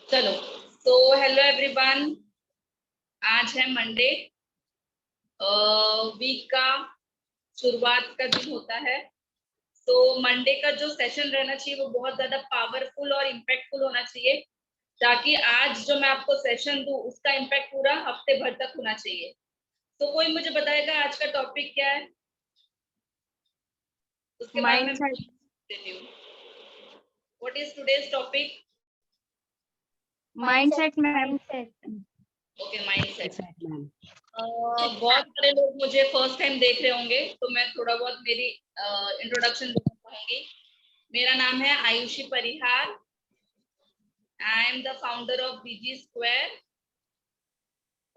चलो, तो hello everyone. आज है मंडे। वीक का शुरुआत का दिन होता है। तो मंडे का जो सेशन रहना चाहिए वो बहुत ज्यादा पावरफुल और इम्पैक्टफुल होना चाहिए, ताकि आज जो मैं आपको सेशन दूं उसका इम्पैक्ट पूरा हफ्ते भर तक होना चाहिए। तो कोई मुझे बताएगा आज का टॉपिक क्या है? उसके बाद मैं देती हूँ। What is today's topic? Mindset ma'am. Okay, mindset. बहुत सारे लोग मुझे फर्स्ट टाइम देख रहे होंगे, तो मैं थोड़ा बहुत मेरी इंट्रोडक्शन देना चाहूंगी। मेरा नाम है Ayushi Parihar. I am the founder of BG Square.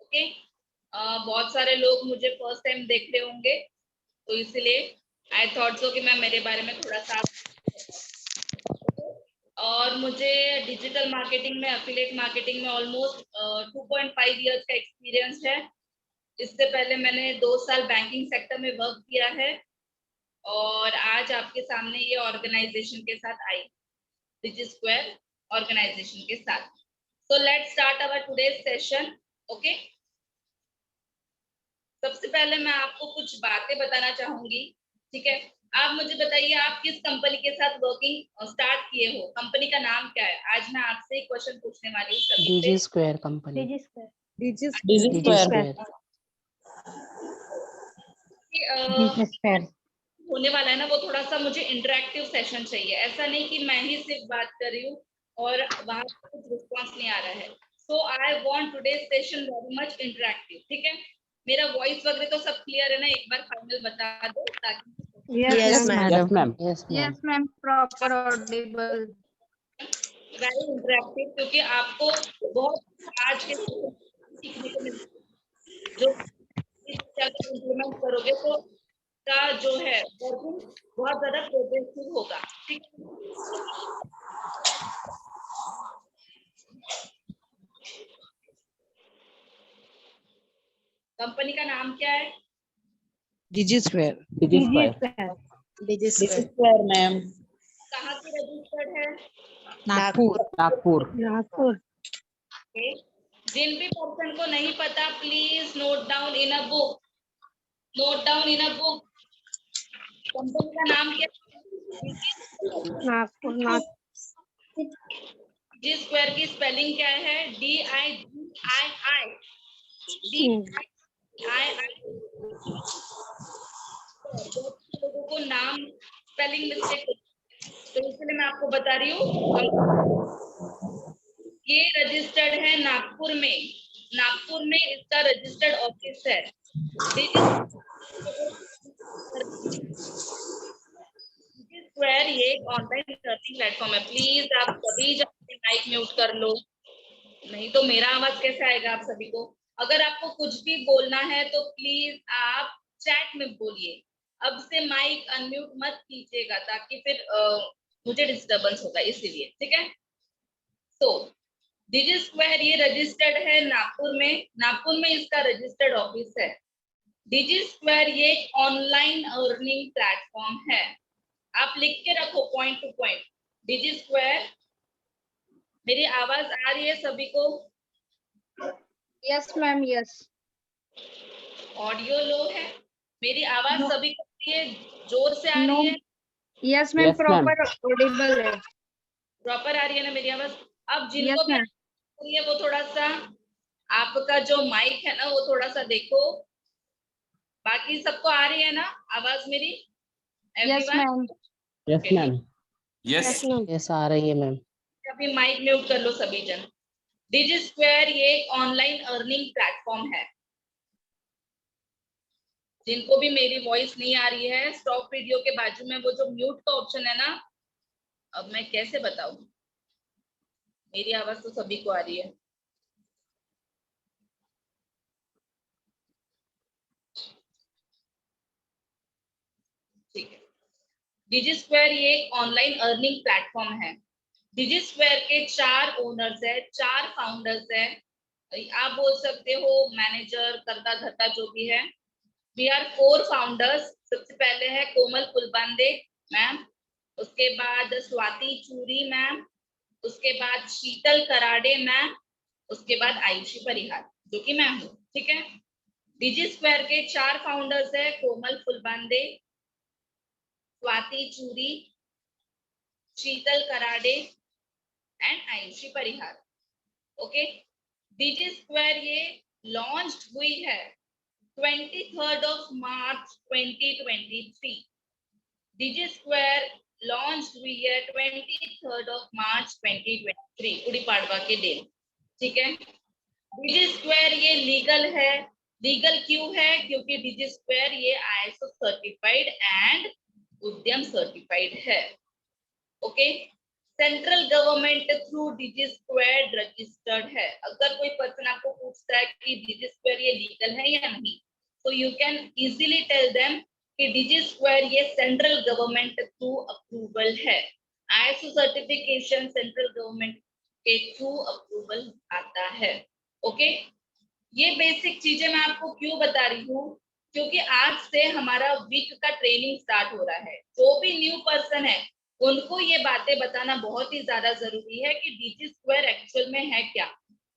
Okay. बहुत सारे लोग मुझे फर्स्ट टाइम देख रहे होंगे, तो इसलिए आई थॉट सो कि मैं मेरे बारे में थोड़ा सा। और मुझे डिजिटल मार्केटिंग में, एफिलिएट मार्केटिंग में ऑलमोस्ट 2.5 इयर्स का एक्सपीरियंस है। इससे पहले मैंने 2 साल बैंकिंग सेक्टर में वर्क किया है और आज आपके सामने ये ऑर्गेनाइजेशन के साथ आई, बीजी स्क्वायर ऑर्गेनाइजेशन के साथ। So let's start our today's session. Okay. सबसे पहले मैं आपको कुछ बातें बताना चाहूंगी, ठीक है? आप मुझे बताइए, आप किस कंपनी के साथ वर्किंग स्टार्ट किए हो? कंपनी का नाम क्या है? आज मैं आपसे एक क्वेश्चन पूछने वाली हूँ सभी से। बीजी स्क्वायर कंपनी। बीजी स्क्वायर। होने वाला है ना, वो थोड़ा सा मुझे इंटरेक्टिव सेशन चाहिए। ऐसा नहीं कि मैं ही सिर्फ बात कर रही हूँ और वहां से कुछ रिस्पॉन्स नहीं आ रहा है। So I want today's session very much interactive, ठीक है? मेरा वॉइस वगैरह तो सब क्लियर है ना? एक बार फाइनल बता दो ताकि। Yes ma'am. Yes ma'am, proper Audible. Very interactive, क्योंकि आपको बहुत आज के सीखने को मिल, जो इम्प्लीमेंट करोगे तो का जो है वर्किंग बहुत ज्यादा प्रोग्रेसिव होगा, ठीक है? कंपनी का नाम क्या है? बीजी स्क्वायर। बीजी स्क्वायर मैम। कहाँ से रजिस्टर्ड है? नागपुर। Okay. जिन भी पर्सन को नहीं पता, please note down in a book. Note down in a book. Company का नाम क्या है? जी स्क्वायर की स्पेलिंग क्या है? DIGII। लोगों को नाम स्पेलिंग मिस्टेक, तो इसलिए मैं आपको बता रही हूँ। ये रजिस्टर्ड है नागपुर में। नागपुर में इसका रजिस्टर्ड ऑफिस है। स्क्वायर ये एक ऑनलाइन लर्निंग प्लेटफॉर्म है। प्लीज आप सभी अपने माइक म्यूट कर लो, नहीं तो मेरा आवाज कैसे आएगा आप सभी को? अगर आपको कुछ भी बोलना है तो प्लीज आप चैट में बोलिए। अब से माइक अनम्यूट मत कीजिएगा, ताकि फिर मुझे डिस्टरबेंस होगा, इसीलिए, ठीक है? तो डिजी स्क्वायर ये रजिस्टर्ड है नागपुर में। नागपुर में इसका रजिस्टर्ड ऑफिस है। डिजी स्क्वायर ये ऑनलाइन अर्निंग प्लेटफॉर्म है। आप लिख के रखो पॉइंट टू पॉइंट, डिजी स्क्वायर। मेरी आवाज आ रही है सभी को? Yes ma'am, yes. ऑडियो लो है? मेरी आवाज सभी को जोर से आ रही है? यस मैम, प्रॉपर ऑडिबल है। प्रॉपर आ रही है ना मेरी आवाज? अब जिनको भी है वो थोड़ा सा आपका जो माइक है ना वो थोड़ा सा देखो। बाकी सबको आ रही है ना आवाज मेरी? Yes ma'am. Yes ma'am. Yes आ रही है मैम। अभी माइक म्यूट कर लो सभी जन। डिजी स्क्वायर ये एक ऑनलाइन अर्निंग प्लेटफॉर्म है। जिनको भी मेरी वॉइस नहीं आ रही है, स्टॉप वीडियो के बाजू में वो जो म्यूट का ऑप्शन है ना, अब मैं कैसे बताऊं? मेरी आवाज तो सभी को आ रही है। ठीक है। डिजी स्क्वायर ये एक ऑनलाइन अर्निंग प्लेटफॉर्म है। डिजी स्क्वायर के 4 ओनर्स है, 4 फाउंडर्स है। आप बोल सकते हो मैनेजर, करता धरता जो भी है। We are 4 founders. सबसे पहले है कोमल कुलबांदे मैम, उसके बाद स्वाति चूरी मैम, उसके बाद शीतल कराडे मैम, उसके बाद आयुषी परिहार जो कि मैं हूँ, ठीक है। डिजी स्क्वायर के 4 फाउंडर्स है, कोमल Fulbande, Swati Churi, Sheetal Karade and Ayushi Parihar. Okay, Digi square ये लॉन्च हुई है 23rd of March 2023। Digi Square launch हुई है 23rd of March 2023, Gudi Padwa के दिन, ठीक है। डिजी स्क्वायर ये लीगल है। लीगल क्यों है? क्योंकि डिजी स्क्वायर ये ISO सर्टिफाइड एंड उद्यम सर्टिफाइड है। ओके, सेंट्रल गवर्नमेंट थ्रू डिजी स्क्वायर रजिस्टर्ड है। अगर कोई पर्सन आपको पूछता है कि डिजी स्क्वायर ये लीगल है या नहीं, तो you can easily tell them कि डिजी स्क्वायर ये सेंट्रल गवर्नमेंट थ्रू अप्रूवल है। ISO सर्टिफिकेशन सेंट्रल गवर्नमेंट के थ्रू अप्रूवल आता है। ओके, ये बेसिक चीजें मैं आपको क्यों बता रही हूँ, क्योंकि आज से हमारा वीक का ट्रेनिंग स्टार्ट हो रहा है। जो भी न्यू पर्सन है उनको ये बातें बताना बहुत ही ज्यादा जरूरी है कि डिजी स्क्वायर एक्चुअल में है क्या।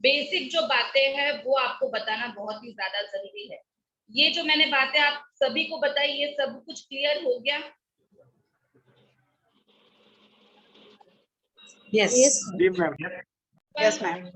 बेसिक जो बातें हैं वो आपको बताना बहुत ही ज्यादा जरूरी है। ये जो मैंने बातें आप सभी को बताई, ये सब कुछ क्लियर हो गया? Yes. Yes, ma'am.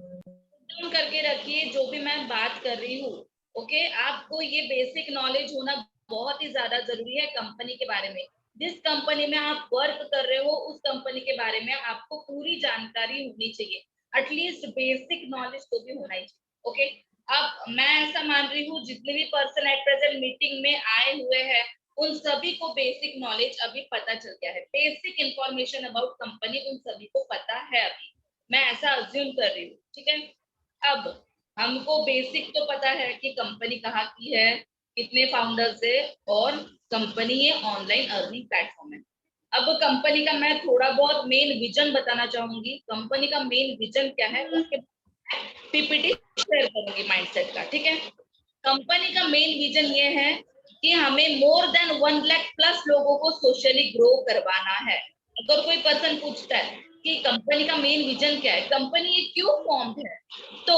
करके रखिए जो भी मैं बात कर रही हूँ। ओके, आपको ये बेसिक नॉलेज होना बहुत ही ज्यादा जरूरी है कंपनी के बारे में। जिस कंपनी में आप वर्क कर रहे हो उस कंपनी के बारे में आपको पूरी जानकारी होनी चाहिए, एटलीस्ट बेसिक नॉलेज तो भी होना ही चाहिए। ओके, अब मैं ऐसा मान रही हूँ जितने भी पर्सन एट प्रेजेंट मीटिंग में आए हुए हैं उन सभी को बेसिक नॉलेज अभी पता चल गया है। बेसिक इंफॉर्मेशन अबाउट कंपनी उन सभी को पता है अभी, मैं ऐसा अज्यूम कर रही हूँ, ठीक है। अब हमको बेसिक तो पता है कि कंपनी कहाँ की है, कितने फाउंडर्स है और कंपनी ये ऑनलाइन अर्निंग प्लेटफॉर्म है। अब कंपनी का मैं थोड़ा बहुत मेन विजन बताना चाहूंगी। कंपनी का मेन विजन क्या है उसके पीपीटी शेयर करूंगी माइंडसेट का, ठीक है। कंपनी का मेन विजन ये है कि हमें मोर देन 1 लाख प्लस लोगों को सोशली ग्रो करवाना है। अगर कोई पर्सन पूछता है कि कंपनी का मेन विजन क्या है, कंपनी ये क्यों फॉर्म है, तो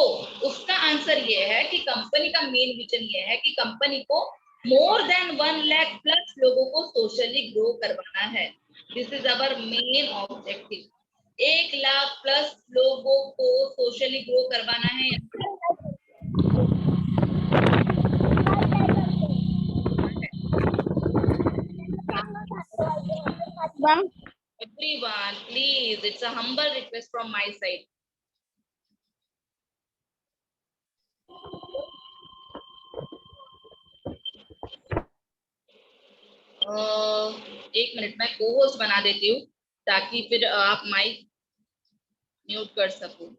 उसका आंसर ये है कि कंपनी का मेन विजन ये है कि कंपनी को मोर देन 1 लाख प्लस लोगों को सोशली ग्रो करवाना है। This is our main objective. 1 lakh plus लोगों को सोशली ग्रो करवाना है। Everyone, please, it's a humble request from my side. एक मिनट मैं को होस्ट बना देती हूँ ताकि फिर आप माइक म्यूट कर सको।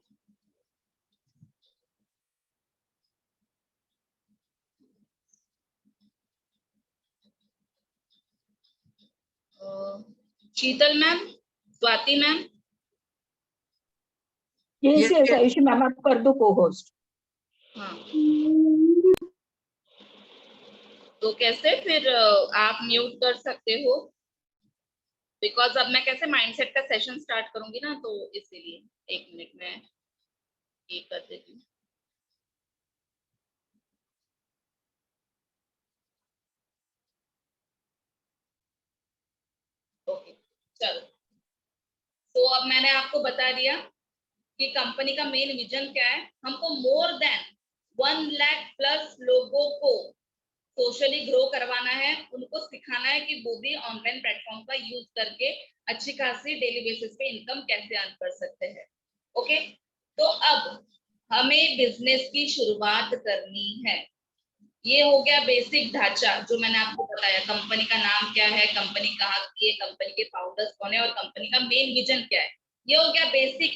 Sheetal ma'am, Swati ma'am. Yes yes Ayushi ma'am, आप कर दो को होस्ट। हाँ, तो कैसे फिर आप म्यूट कर सकते हो, बिकॉज अब मैं कैसे माइंडसेट का सेशन स्टार्ट करूंगी ना, तो इसीलिए एक मिनट में ये कर देती हूँ। ओके, चलो। तो अब मैंने आपको बता दिया कि कंपनी का मेन विजन क्या है। हमको मोर देन 1 लाख प्लस लोगों को सोशली ग्रो करवाना है, उनको सिखाना है कि वो भी ऑनलाइन प्लेटफॉर्म का यूज करके अच्छी खासी डेली बेसिस पे इनकम कैसे अर्न कर सकते हैं। ओके, तो अब हमें बिजनेस की शुरुआत करनी है। ये हो गया बेसिक ढांचा जो मैंने आपको बताया। कंपनी का नाम क्या है, कंपनी कहाँ की है, कंपनी के फाउंडर्स कौन है और कंपनी का मेन विजन क्या है, ये हो गया बेसिक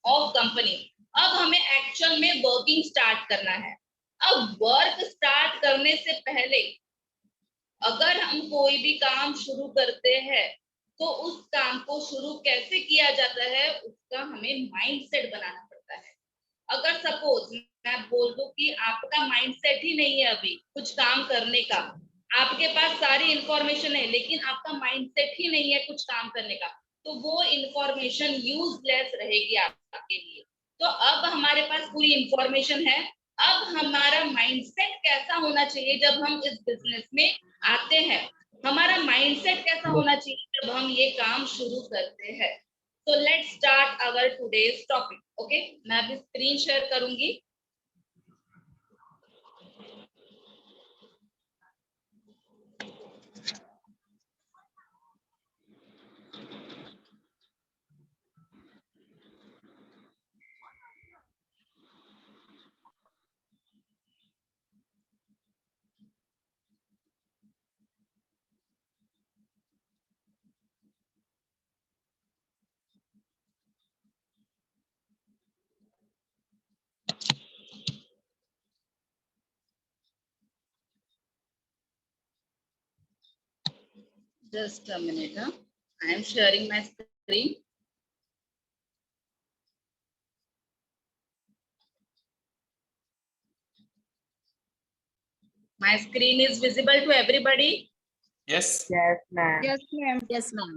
ऑफ कंपनी। अब हमें एक्चुअल में वर्किंग स्टार्ट करना है। अब वर्क स्टार्ट करने से पहले अगर हम कोई भी काम शुरू करते हैं तो उस काम को शुरू कैसे किया जाता है उसका हमें माइंडसेट बनाना पड़ता है। अगर सपोज मैं बोल दूं कि आपका माइंडसेट ही नहीं है अभी कुछ काम करने का, आपके पास सारी इंफॉर्मेशन है लेकिन आपका माइंडसेट ही नहीं है कुछ काम करने का, तो वो इंफॉर्मेशन यूजलेस रहेगी आपके लिए। तो अब हमारे पास पूरी इंफॉर्मेशन है, अब हमारा माइंडसेट कैसा होना चाहिए जब हम इस बिजनेस में आते हैं, हमारा माइंडसेट कैसा होना चाहिए जब हम ये काम शुरू करते हैं। तो let's start our today's topic. Okay, मैं अभी स्क्रीन शेयर करूंगी। Just a minute. I am sharing my screen. My screen is visible to everybody. Yes. Yes, ma'am. Yes, ma'am. Yes, ma'am.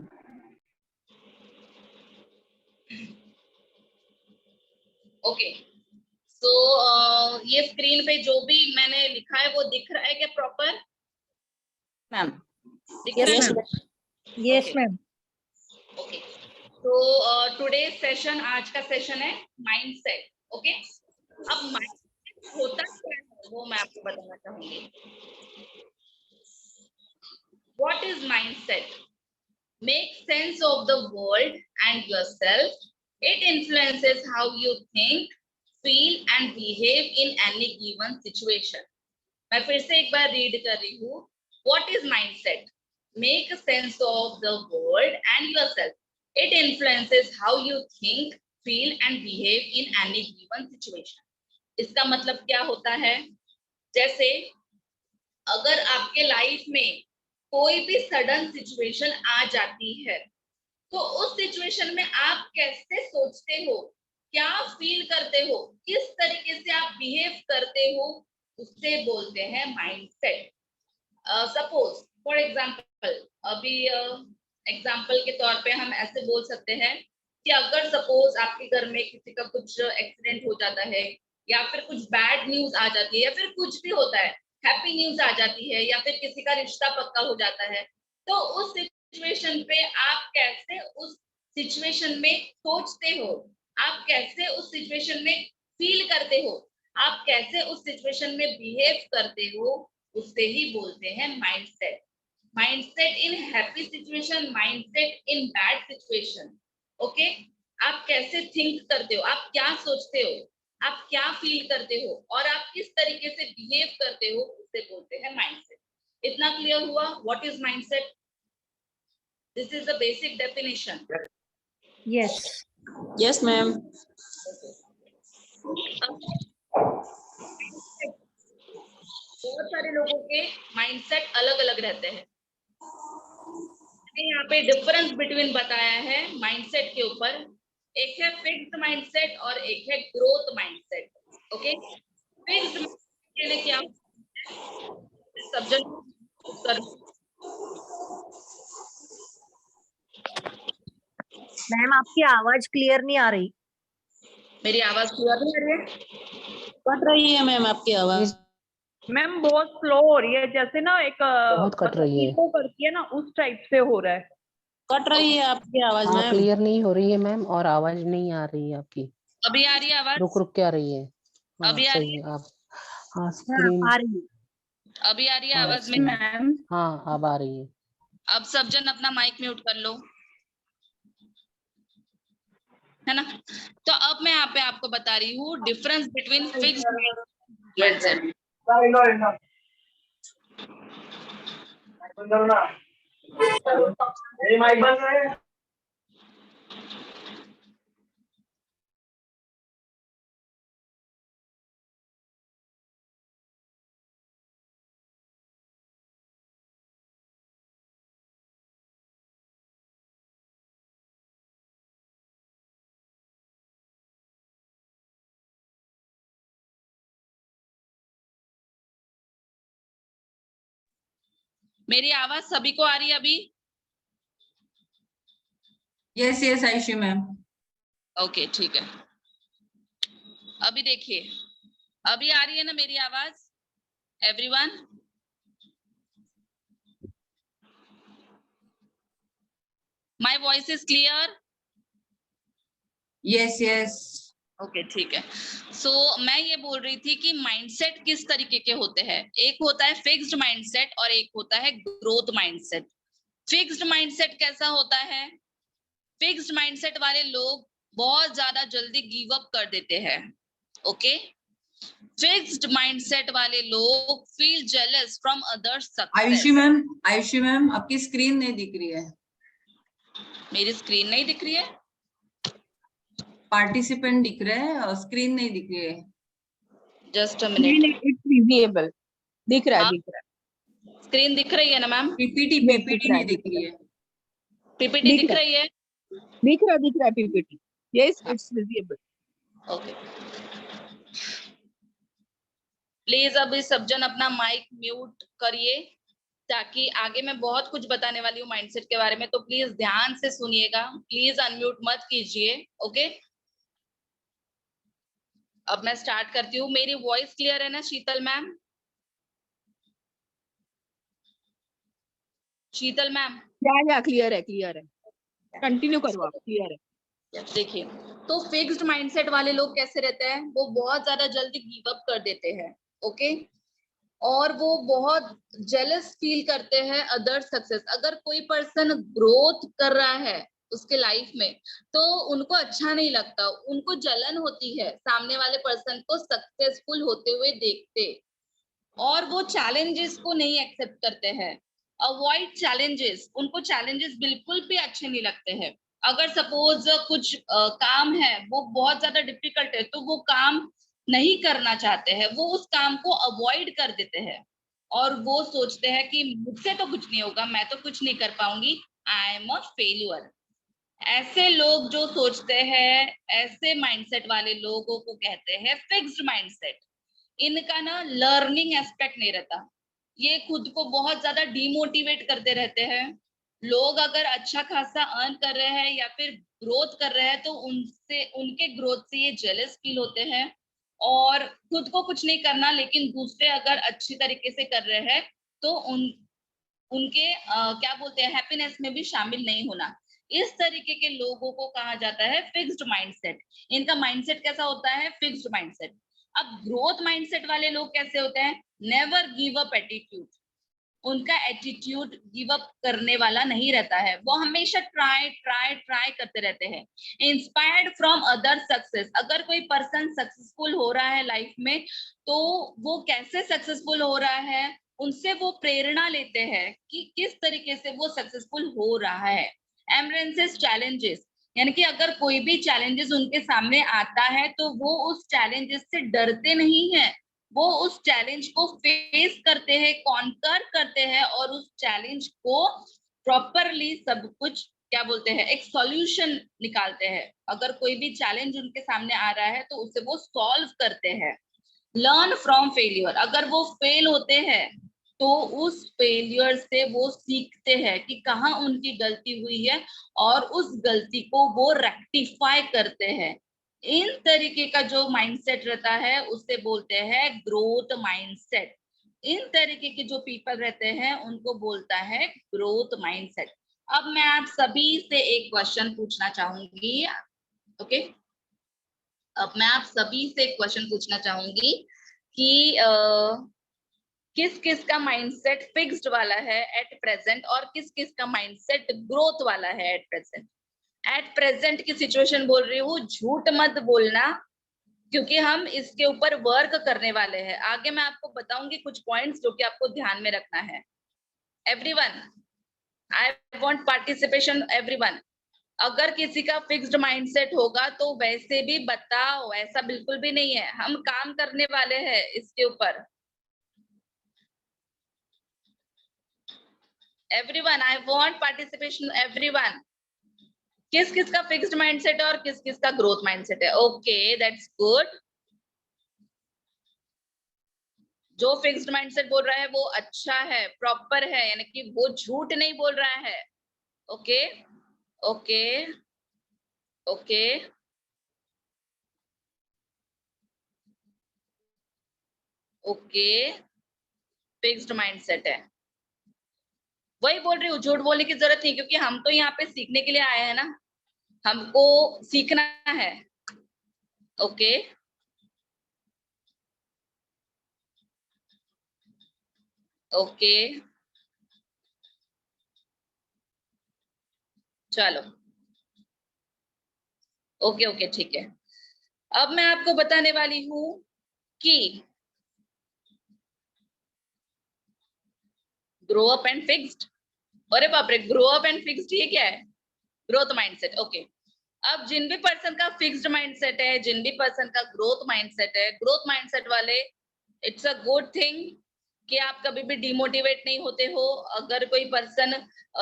Okay, so ये screen पे जो भी मैंने लिखा है वो दिख रहा है क्या प्रॉपर? Ma'am. दिख Yes, रहा है? ma'am. Yes, Okay. ma'am. Okay, तो टुडे सेशन, आज का सेशन है माइंडसेट। ओके, अब माइंडसेट होता क्या है वो मैं आपको बताना चाहूंगी। What is mindset? Make sense of the world and yourself. It influences how you think, feel and behave in any given situation. मैं फिर से एक बार रीड कर रही हूँ। What is mindset? Make sense of the world and yourself. It influences how you think, feel and behave in any given situation. इसका मतलब क्या होता है? जैसे अगर आपके लाइफ में कोई भी सडन सिचुएशन आ जाती है, तो उस सिचुएशन में आप कैसे सोचते हो, क्या फील करते हो, किस तरीके से आप बिहेव करते हो, उससे बोलते हैं माइंडसेट। सपोज फॉर एग्जांपल, अभी एग्जांपल के तौर पे हम ऐसे बोल सकते हैं कि अगर सपोज आपके घर में किसी का कुछ एक्सीडेंट हो जाता है, या फिर कुछ बैड न्यूज आ जाती है, या फिर कुछ भी होता है, हैप्पी न्यूज आ जाती है, या फिर किसी का रिश्ता पक्का हो जाता है, तो उस सिचुएशन पे आप कैसे उस सिचुएशन में सोचते हो, आप कैसे उस सिचुएशन में फील करते हो, आप कैसे उस सिचुएशन में बिहेव करते हो, उससे ही बोलते हैं mindset. Mindset in happy situation, mindset in bad situation. Okay, आप कैसे थिंक करते हो, आप क्या सोचते हो, आप क्या फील करते हो और आप किस तरीके से बिहेव करते हो, उससे बोलते हैं माइंडसेट। इतना क्लियर हुआ what is mindset? This is the basic definition. Yes. Yes, ma'am. बहुत सारे लोगों के माइंडसेट अलग अलग रहते हैं। यहाँ पे डिफरेंस बिटवीन बताया है माइंडसेट के ऊपर। एक है फिक्स्ड माइंडसेट और एक है growth mindset. Okay, fixed mindset में क्या सब्जेक्ट उत्तर? मैम आपकी आवाज क्लियर नहीं आ रही। मेरी आवाज क्लियर नहीं आ रही है? कट रही है मैम आपकी आवाज। मैम बहुत स्लो हो रही है, जैसे ना एक बहुत कट रही है। इको करती है ना, उस टाइप से हो रहा है। कट रही है आपकी आवाज हाँ, मैम। क्लियर नहीं हो रही है मैम, और आवाज नहीं आ रही है आपकी। अभी आ रही है आवाज? रुक रुक के आ रही है। हाँ, अभी आ सही रही है आप। हाँ, हाँ, स्क्रीन। आ रही है। अभी आ रही है हाँ, आवाज में? मैम हाँ, अब आ रही है। अब सब जन अपना माइक म्यूट कर लो, है ना? तो अब मैं यहाँ पे आपको बता रही हूँ डिफरेंस बिटवीन फिक्स्ड माइंडसेट। मेरी आवाज सभी को आ रही है अभी? Yes yes Ayushi ma'am. Okay ठीक है, अभी देखिए, अभी आ रही है ना मेरी आवाज everyone? My voice is clear? Yes yes. Okay ठीक है। सो मैं ये बोल रही थी कि माइंडसेट किस तरीके के होते हैं। एक होता है फिक्स्ड माइंडसेट और एक होता है ग्रोथ माइंडसेट। फिक्स्ड माइंडसेट कैसा होता है? फिक्स्ड माइंडसेट वाले लोग बहुत ज्यादा जल्दी गिव अप कर देते हैं। ओके, फिक्स्ड माइंडसेट वाले लोग feel jealous from others Ayushi success. Ma'am आपकी स्क्रीन नहीं दिख रही है। मेरी स्क्रीन नहीं दिख रही है? पार्टिसिपेंट दिख रहे हैं और स्क्रीन नहीं दिख रही है। जस्ट अ नहीं मिनट। नहीं, इट्स विजिबल, दिख रहा है, हाँ। दिख रहा है, स्क्रीन दिख रही है ना मैम? पीपीटी Yes, दिख रहा नहीं है, दिख रही है। पीपीटी दिख दिख रहा रही है? दिख रहा है PPT. Yes, it's visible. Okay, please अब इस सब जन अपना माइक म्यूट करिए, ताकि आगे मैं बहुत कुछ बताने वाली हूँ माइंडसेट के बारे में, तो प्लीज ध्यान से सुनिएगा, प्लीज अनम्यूट मत कीजिए। ओके, अब मैं स्टार्ट करती हूँ। मेरी वॉइस क्लियर है ना शीतल मैम? शीतल मैम, या क्लियर है, कंटिन्यू करो आप, क्लियर है। देखिए, तो फिक्स्ड माइंडसेट वाले लोग कैसे रहते हैं? वो बहुत ज्यादा जल्दी गिव अप कर देते हैं। ओके, और वो बहुत जेलस फील करते हैं अदर सक्सेस। अगर कोई पर्सन ग्रोथ कर रहा है उसके लाइफ में, तो उनको अच्छा नहीं लगता, उनको जलन होती है सामने वाले पर्सन को सक्सेसफुल होते हुए देखते, और वो चैलेंजेस को नहीं एक्सेप्ट करते हैं। अवॉइड चैलेंजेस, उनको चैलेंजेस बिल्कुल भी अच्छे नहीं लगते हैं। अगर सपोज कुछ काम है वो बहुत ज्यादा डिफिकल्ट है, तो वो काम नहीं करना चाहते हैं, वो उस काम को अवॉइड कर देते हैं, और वो सोचते हैं कि मुझसे तो कुछ नहीं होगा, मैं तो कुछ नहीं कर पाऊंगी, आई एम अ फेल्यूर। ऐसे लोग जो सोचते हैं, ऐसे माइंडसेट वाले लोगों को कहते हैं फिक्स्ड माइंडसेट। इनका ना लर्निंग एस्पेक्ट नहीं रहता, ये खुद को बहुत ज्यादा डिमोटिवेट करते रहते हैं। लोग अगर अच्छा खासा अर्न कर रहे हैं या फिर ग्रोथ कर रहे हैं, तो उनसे, उनके ग्रोथ से ये जेलस फील होते हैं, और खुद को कुछ नहीं करना, लेकिन दूसरे अगर अच्छी तरीके से कर रहे हैं तो उनके क्या बोलते हैं, हैप्पीनेस में भी शामिल नहीं होना। इस तरीके के लोगों को कहा जाता है फिक्स्ड माइंडसेट। इनका माइंडसेट कैसा होता है? Fixed mindset. अब ग्रोथ माइंडसेट वाले लोग कैसे होते हैं? Never give up attitude. उनका एटीट्यूड गिव अप करने वाला नहीं रहता है, वो हमेशा ट्राई ट्राई ट्राई करते रहते हैं। इंस्पायर्ड फ्रॉम अदर सक्सेस, अगर कोई पर्सन सक्सेसफुल हो रहा है लाइफ में, तो वो कैसे सक्सेसफुल हो रहा है, उनसे वो प्रेरणा लेते हैं कि किस तरीके से वो सक्सेसफुल हो रहा है। एमरेंसेस चैलेंजेस, यानी कि अगर कोई भी चैलेंजेस उनके सामने आता है, तो वो उस चैलेंजेस से डरते नहीं है, वो उस चैलेंज को फेस करते हैं, कॉन्कर करते हैं, और उस चैलेंज को प्रॉपरली सब कुछ क्या बोलते हैं, एक सॉल्यूशन निकालते हैं। अगर कोई भी चैलेंज उनके सामने आ रहा है, तो उसे वो सॉल्व करते हैं। लर्न फ्रॉम फेलियर, अगर वो फेल होते हैं, तो उस फेलियर से वो सीखते हैं कि कहाँ उनकी गलती हुई है, और उस गलती को वो रेक्टिफाई करते हैं। इन तरीके का जो माइंडसेट रहता है उसे बोलते हैं ग्रोथ माइंडसेट। इन तरीके के जो पीपल रहते हैं उनको बोलता है ग्रोथ माइंडसेट। अब मैं आप सभी से एक क्वेश्चन पूछना चाहूंगी। ओके, अब मैं आप सभी से एक क्वेश्चन पूछना चाहूंगी कि किस किस का माइंडसेट फिक्स्ड वाला है एट प्रेजेंट, और किस किस का माइंडसेट ग्रोथ वाला है एट प्रेजेंट। एट प्रेजेंट की सिचुएशन बोल रही हूँ, झूठ मत बोलना, क्योंकि हम इसके ऊपर वर्क करने वाले हैं। आगे मैं आपको बताऊंगी कुछ पॉइंट्स जो कि आपको ध्यान में रखना है। Everyone, I want participation everyone. अगर किसी का फिक्स्ड माइंडसेट होगा तो वैसे भी बताओ, ऐसा बिल्कुल भी नहीं है, हम काम करने वाले हैं इसके ऊपर। Everyone, I want participation everyone. किस किस का फिक्स्ड माइंडसेट है और किस किस का ग्रोथ माइंडसेट है? Okay, that's good. जो फिक्स्ड माइंडसेट बोल रहा है वो अच्छा है, प्रॉपर है, यानी कि वो झूठ नहीं बोल रहा है। Okay okay, okay, okay, fixed mindset है। वही बोल रही हूँ, झूठ बोलने की जरूरत नहीं, क्योंकि हम तो यहाँ पे सीखने के लिए आए हैं ना, हमको सीखना है। ओके, ओके, चलो, ओके, ओके, ठीक है। अब मैं आपको बताने वाली हूँ कि ग्रो अप एंड फिक्स्ड, अरे बाप रे, ग्रो अप एंड फिक्स्ड ये क्या है? Growth mindset. ओके, अब जिन भी पर्सन का फिक्स्ड माइंडसेट है, जिन भी पर्सन का ग्रोथ माइंडसेट है, ग्रोथ माइंडसेट वाले, इट्स अ गुड थिंग कि आप कभी भी डिमोटिवेट नहीं होते हो। अगर कोई पर्सन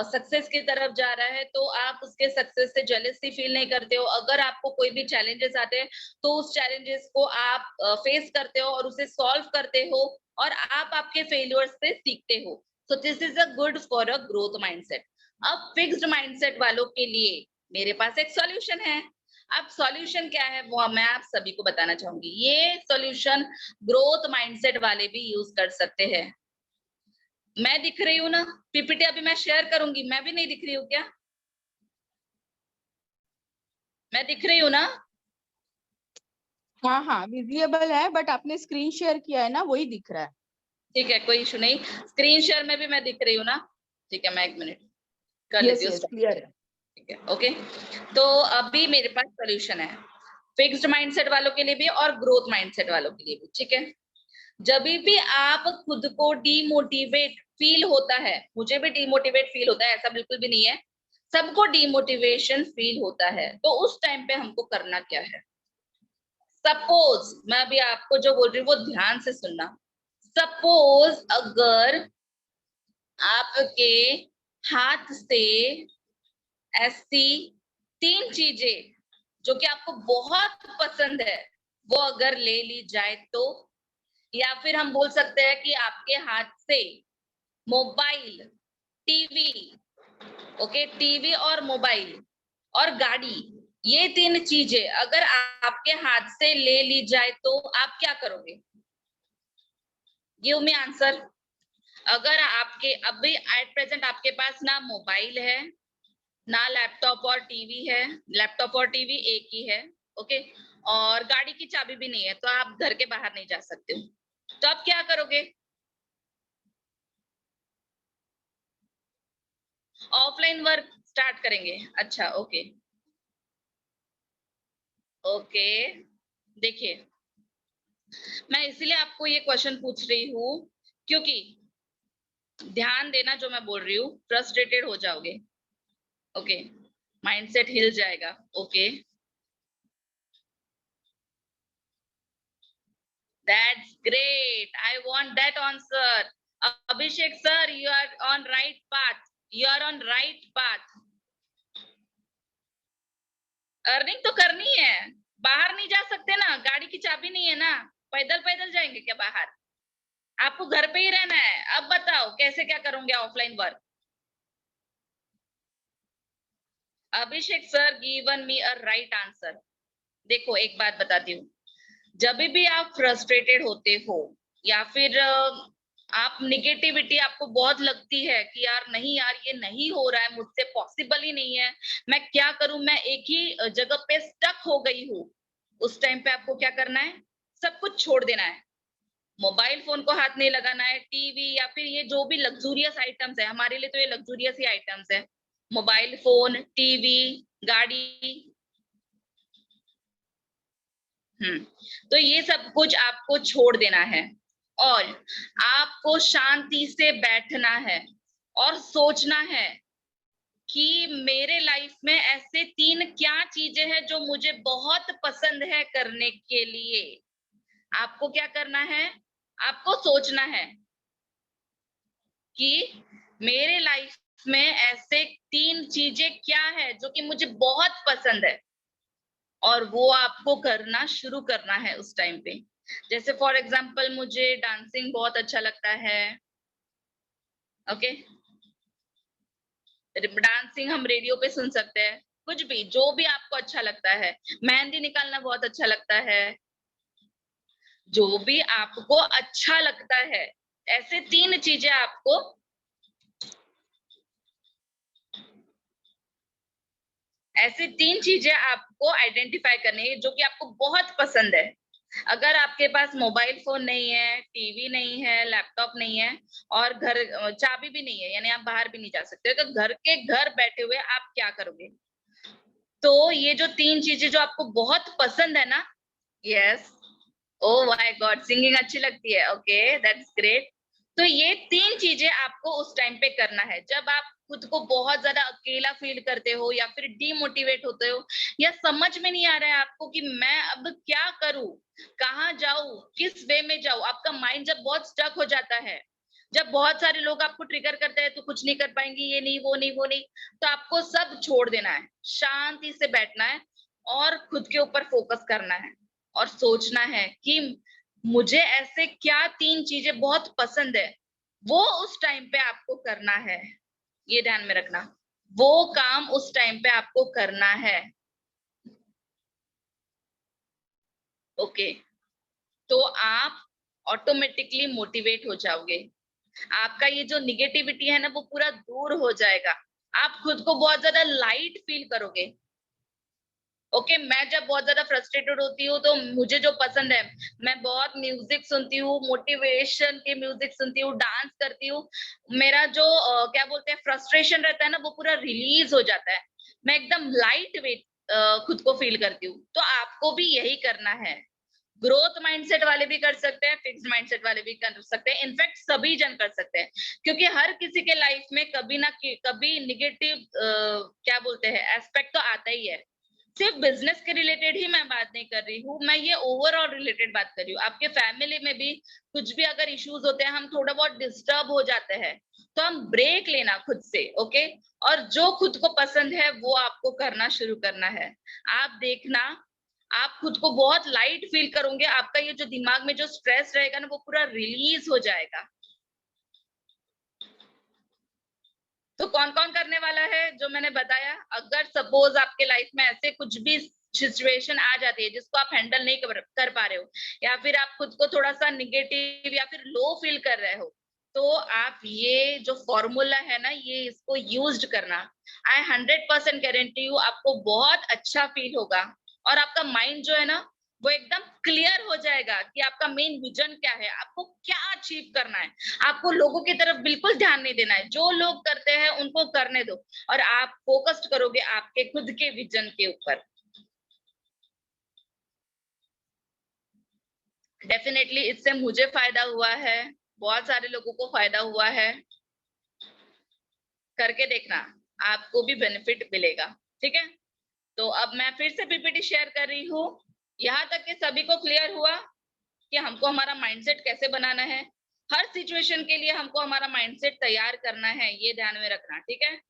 सक्सेस की तरफ जा रहा है तो आप उसके सक्सेस से जेलसी फील नहीं करते हो। अगर आपको कोई भी चैलेंजेस आते हैं तो उस चैलेंजेस को आप फेस करते हो और उसे सॉल्व करते हो, और आप आपके फेलियर्स से सीखते हो। So this is a good for a growth mindset. अब फिक्स्ड माइंडसेट वालों के लिए मेरे पास एक सॉल्यूशन है। अब सॉल्यूशन क्या है वो मैं आप सभी को बताना चाहूंगी। ये सॉल्यूशन ग्रोथ माइंडसेट वाले भी यूज कर सकते हैं। मैं दिख रही हूँ ना? पीपीटी अभी मैं शेयर करूंगी, मैं भी नहीं दिख रही हूँ क्या? मैं दिख रही हूँ ना? हाँ हाँ विजिबल है, बट आपने स्क्रीन शेयर किया है ना, वही दिख रहा है। ठीक है, कोई इशू नहीं। स्क्रीन शेयर में भी मैं दिख रही हूँ ना? ठीक है, मैं 1 मिनट कर यस लेती हूँ। यस क्लियर है। ठीक है, ओके। तो अभी मेरे पास सॉल्यूशन है फिक्स्ड माइंडसेट वालों के लिए भी और ग्रोथ माइंडसेट वालों के लिए भी। ठीक है, जब भी आप खुद को डीमोटिवेट फील होता है, मुझे भी डीमोटिवेट फील होता है, ऐसा बिल्कुल भी नहीं है, सबको डीमोटिवेशन फील होता है, तो उस टाइम पे हमको करना क्या है? सपोज मैं अभी आपको जो बोल रही हूँ वो ध्यान से सुनना। सपोज अगर आपके हाथ से ऐसी 3 चीजें जो कि आपको बहुत पसंद है वो अगर ले ली जाए तो, या फिर हम बोल सकते हैं कि आपके हाथ से मोबाइल, टीवी, ओके, टीवी और मोबाइल और गाड़ी, ये 3 चीजें अगर आपके हाथ से ले ली जाए तो आप क्या करोगे? Give me answer. अगर आपके अभी एट प्रेजेंट आपके पास ना मोबाइल है, ना लैपटॉप और टीवी है, लैपटॉप और टीवी एक ही है, ओके, और गाड़ी की चाबी भी नहीं है, तो आप घर के बाहर नहीं जा सकते हो, तो आप क्या करोगे? ऑफलाइन वर्क स्टार्ट करेंगे। अच्छा, ओके, ओके, देखिए, मैं इसलिए आपको ये क्वेश्चन पूछ रही हूँ क्योंकि ध्यान देना जो मैं बोल रही हूँ, फ्रस्ट्रेटेड हो जाओगे, ओके, माइंडसेट हिल जाएगा, okay, that's great, I want that answer. Abhishek sir, you are on right path, you are on right path. Earning तो करनी है, बाहर नहीं जा सकते ना, गाड़ी की चाबी नहीं है ना, पैदल पैदल जाएंगे क्या बाहर? आपको घर पे ही रहना है। अब बताओ कैसे क्या करोगे offline work? Abhishek sir given me a right answer. देखो एक बात बताती हूँ, जब भी आप फ्रस्ट्रेटेड होते हो या फिर आप निगेटिविटी आपको बहुत लगती है कि यार नहीं यार ये नहीं हो रहा है मुझसे, पॉसिबल ही नहीं है, मैं क्या करूं, मैं एक ही जगह पे स्टक हो गई हूँ, उस टाइम पे आपको क्या करना है? सब कुछ छोड़ देना है। मोबाइल फोन को हाथ नहीं लगाना है, टीवी या फिर ये जो भी लग्जूरियस आइटम्स है, हमारे लिए तो ये लग्जूरियस ही आइटम्स है, मोबाइल फोन, टीवी, गाड़ी, तो ये सब कुछ आपको छोड़ देना है और आपको शांति से बैठना है और सोचना है कि मेरे लाइफ में ऐसे 3 क्या चीजें हैं जो मुझे बहुत पसंद है करने के लिए। आपको क्या करना है? आपको सोचना है कि मेरे लाइफ में ऐसे 3 चीजें क्या है जो कि मुझे बहुत पसंद है, और वो आपको करना शुरू करना है उस टाइम पे। जैसे फॉर एग्जांपल मुझे डांसिंग बहुत अच्छा लगता है, ओके, डांसिंग हम रेडियो पे सुन सकते हैं, कुछ भी, जो भी आपको अच्छा लगता है। मेहंदी निकालना बहुत अच्छा लगता है, जो भी आपको अच्छा लगता है। ऐसे 3 चीजें आपको आइडेंटिफाई करनी है जो कि आपको बहुत पसंद है। अगर आपके पास मोबाइल फोन नहीं है, टीवी नहीं है, लैपटॉप नहीं है और घर चाबी भी नहीं है, यानी आप बाहर भी नहीं जा सकते, तो घर बैठे हुए आप क्या करोगे? तो ये जो 3 चीजें जो आपको बहुत पसंद है ना, yes, oh my God, singing अच्छी लगती है, ओके दैट्स ग्रेट। तो ये 3 चीजें आपको उस टाइम पे करना है जब आप खुद को बहुत ज्यादा अकेला फील करते हो या फिर डीमोटिवेट होते हो या समझ में नहीं आ रहा है आपको कि मैं अब क्या करूं, कहाँ जाऊं, किस वे में जाऊं। आपका माइंड जब बहुत स्टक हो जाता है, जब बहुत सारे लोग आपको ट्रिगर करते हैं तो कुछ नहीं कर पाएंगे, ये नहीं वो नहीं वो नहीं, तो आपको सब छोड़ देना है, शांति से बैठना है और खुद के ऊपर फोकस करना है और सोचना है कि मुझे ऐसे क्या 3 चीजें बहुत पसंद है, वो उस टाइम पे आपको करना है। ये ध्यान में रखना, वो काम उस टाइम पे आपको करना है। ओके, तो आप ऑटोमेटिकली मोटिवेट हो जाओगे। आपका ये जो निगेटिविटी है ना, वो पूरा दूर हो जाएगा। आप खुद को बहुत ज्यादा लाइट फील करोगे। ओके, मैं जब बहुत ज्यादा फ्रस्ट्रेटेड होती हूँ तो मुझे जो पसंद है, मैं बहुत म्यूजिक सुनती हूँ, मोटिवेशन के म्यूजिक सुनती हूँ, डांस करती हूँ। मेरा जो क्या बोलते हैं फ्रस्ट्रेशन रहता है ना, वो पूरा रिलीज हो जाता है। मैं एकदम लाइट वेट खुद को फील करती हूँ। तो आपको भी यही करना है। ग्रोथ माइंडसेट वाले भी कर सकते हैं, फिक्स्ड माइंडसेट वाले भी कर सकते हैं, इनफैक्ट सभी जन कर सकते हैं, क्योंकि हर किसी के लाइफ में कभी ना कभी निगेटिव क्या बोलते हैं एस्पेक्ट तो आता ही है। सिर्फ बिजनेस के रिलेटेड ही मैं बात नहीं कर रही हूँ, मैं ये ओवरऑल रिलेटेड बात कर रही हूँ। आपके फैमिली में भी कुछ भी अगर इश्यूज होते हैं, हम थोड़ा बहुत डिस्टर्ब हो जाते हैं, तो हम ब्रेक लेना खुद से, ओके। और जो खुद को पसंद है वो आपको करना शुरू करना है। आप देखना, आप खुद को बहुत लाइट फील करोगे, आपका ये जो दिमाग में जो स्ट्रेस रहेगा ना, वो पूरा रिलीज हो जाएगा। तो कौन कौन करने वाला है जो मैंने बताया? अगर सपोज आपके लाइफ में ऐसे कुछ भी सिचुएशन आ जाती है जिसको आप हैंडल नहीं कर पा रहे हो, या फिर आप खुद को थोड़ा सा निगेटिव या फिर लो फील कर रहे हो, तो आप ये जो फॉर्मूला है ना, ये इसको यूज करना। आई 100% गारंटी हूँ आपको बहुत अच्छा फील होगा और आपका माइंड जो है ना, वो एकदम क्लियर हो जाएगा कि आपका मेन विजन क्या है, आपको क्या अचीव करना है। आपको लोगों की तरफ बिल्कुल ध्यान नहीं देना है, जो लोग करते हैं उनको करने दो और आप फोकस्ड करोगे आपके खुद के विजन के ऊपर। डेफिनेटली इससे मुझे फायदा हुआ है, बहुत सारे लोगों को फायदा हुआ है। करके देखना, आपको भी बेनिफिट मिलेगा, ठीक है। तो अब मैं फिर से पीपीटी शेयर कर रही हूँ। यहाँ तक कि सभी को क्लियर हुआ कि हमको हमारा माइंडसेट कैसे बनाना है। हर सिचुएशन के लिए हमको हमारा माइंडसेट तैयार करना है, ये ध्यान में रखना, ठीक है।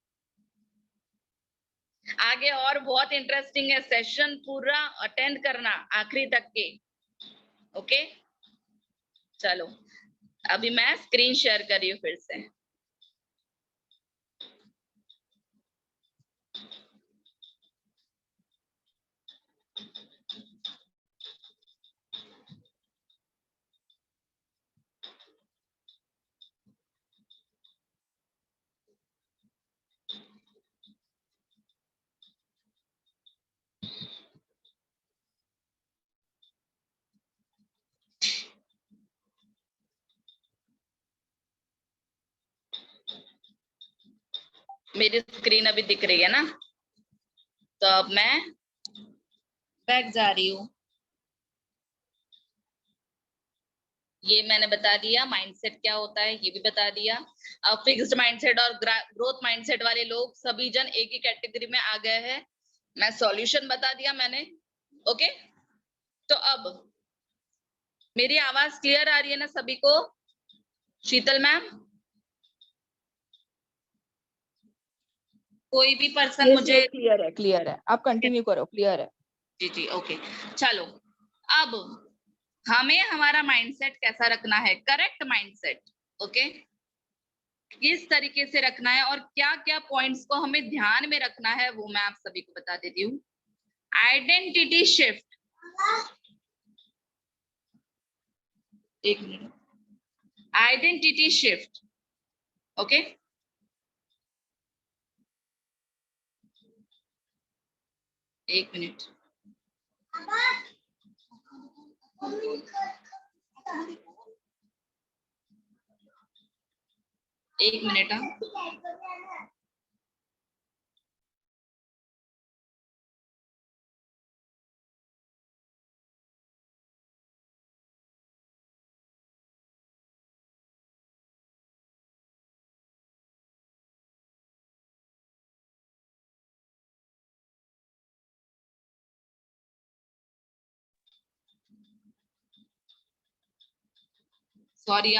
आगे और बहुत इंटरेस्टिंग है, सेशन पूरा अटेंड करना आखिरी तक के, ओके। चलो अभी मैं स्क्रीन शेयर कर रही हूँ फिर से। मेरी स्क्रीन अभी दिख रही है ना, तो अब मैं बैक जा रही हूँ। ये मैंने बता दिया माइंडसेट क्या होता है, ये भी बता दिया। अब फिक्स्ड माइंडसेट और ग्रोथ माइंडसेट वाले लोग सभी जन एक ही कैटेगरी में आ गए हैं। मैं सॉल्यूशन बता दिया मैंने, ओके। तो अब मेरी आवाज क्लियर आ रही है ना सभी को? शीतल मैम, कोई भी पर्सन मुझे? क्लियर है, आप कंटिन्यू करो, क्लियर है। जी जी, ओके। चलो अब हमें हमारा माइंडसेट कैसा रखना है, करेक्ट माइंडसेट, ओके। किस तरीके से रखना है और क्या क्या पॉइंट्स को हमें ध्यान में रखना है वो मैं आप सभी को बता देती हूँ। आइडेंटिटी शिफ्ट, एक मिनट, आइडेंटिटी शिफ्ट, ओके। एक मिनट, एक मिनट। Sorry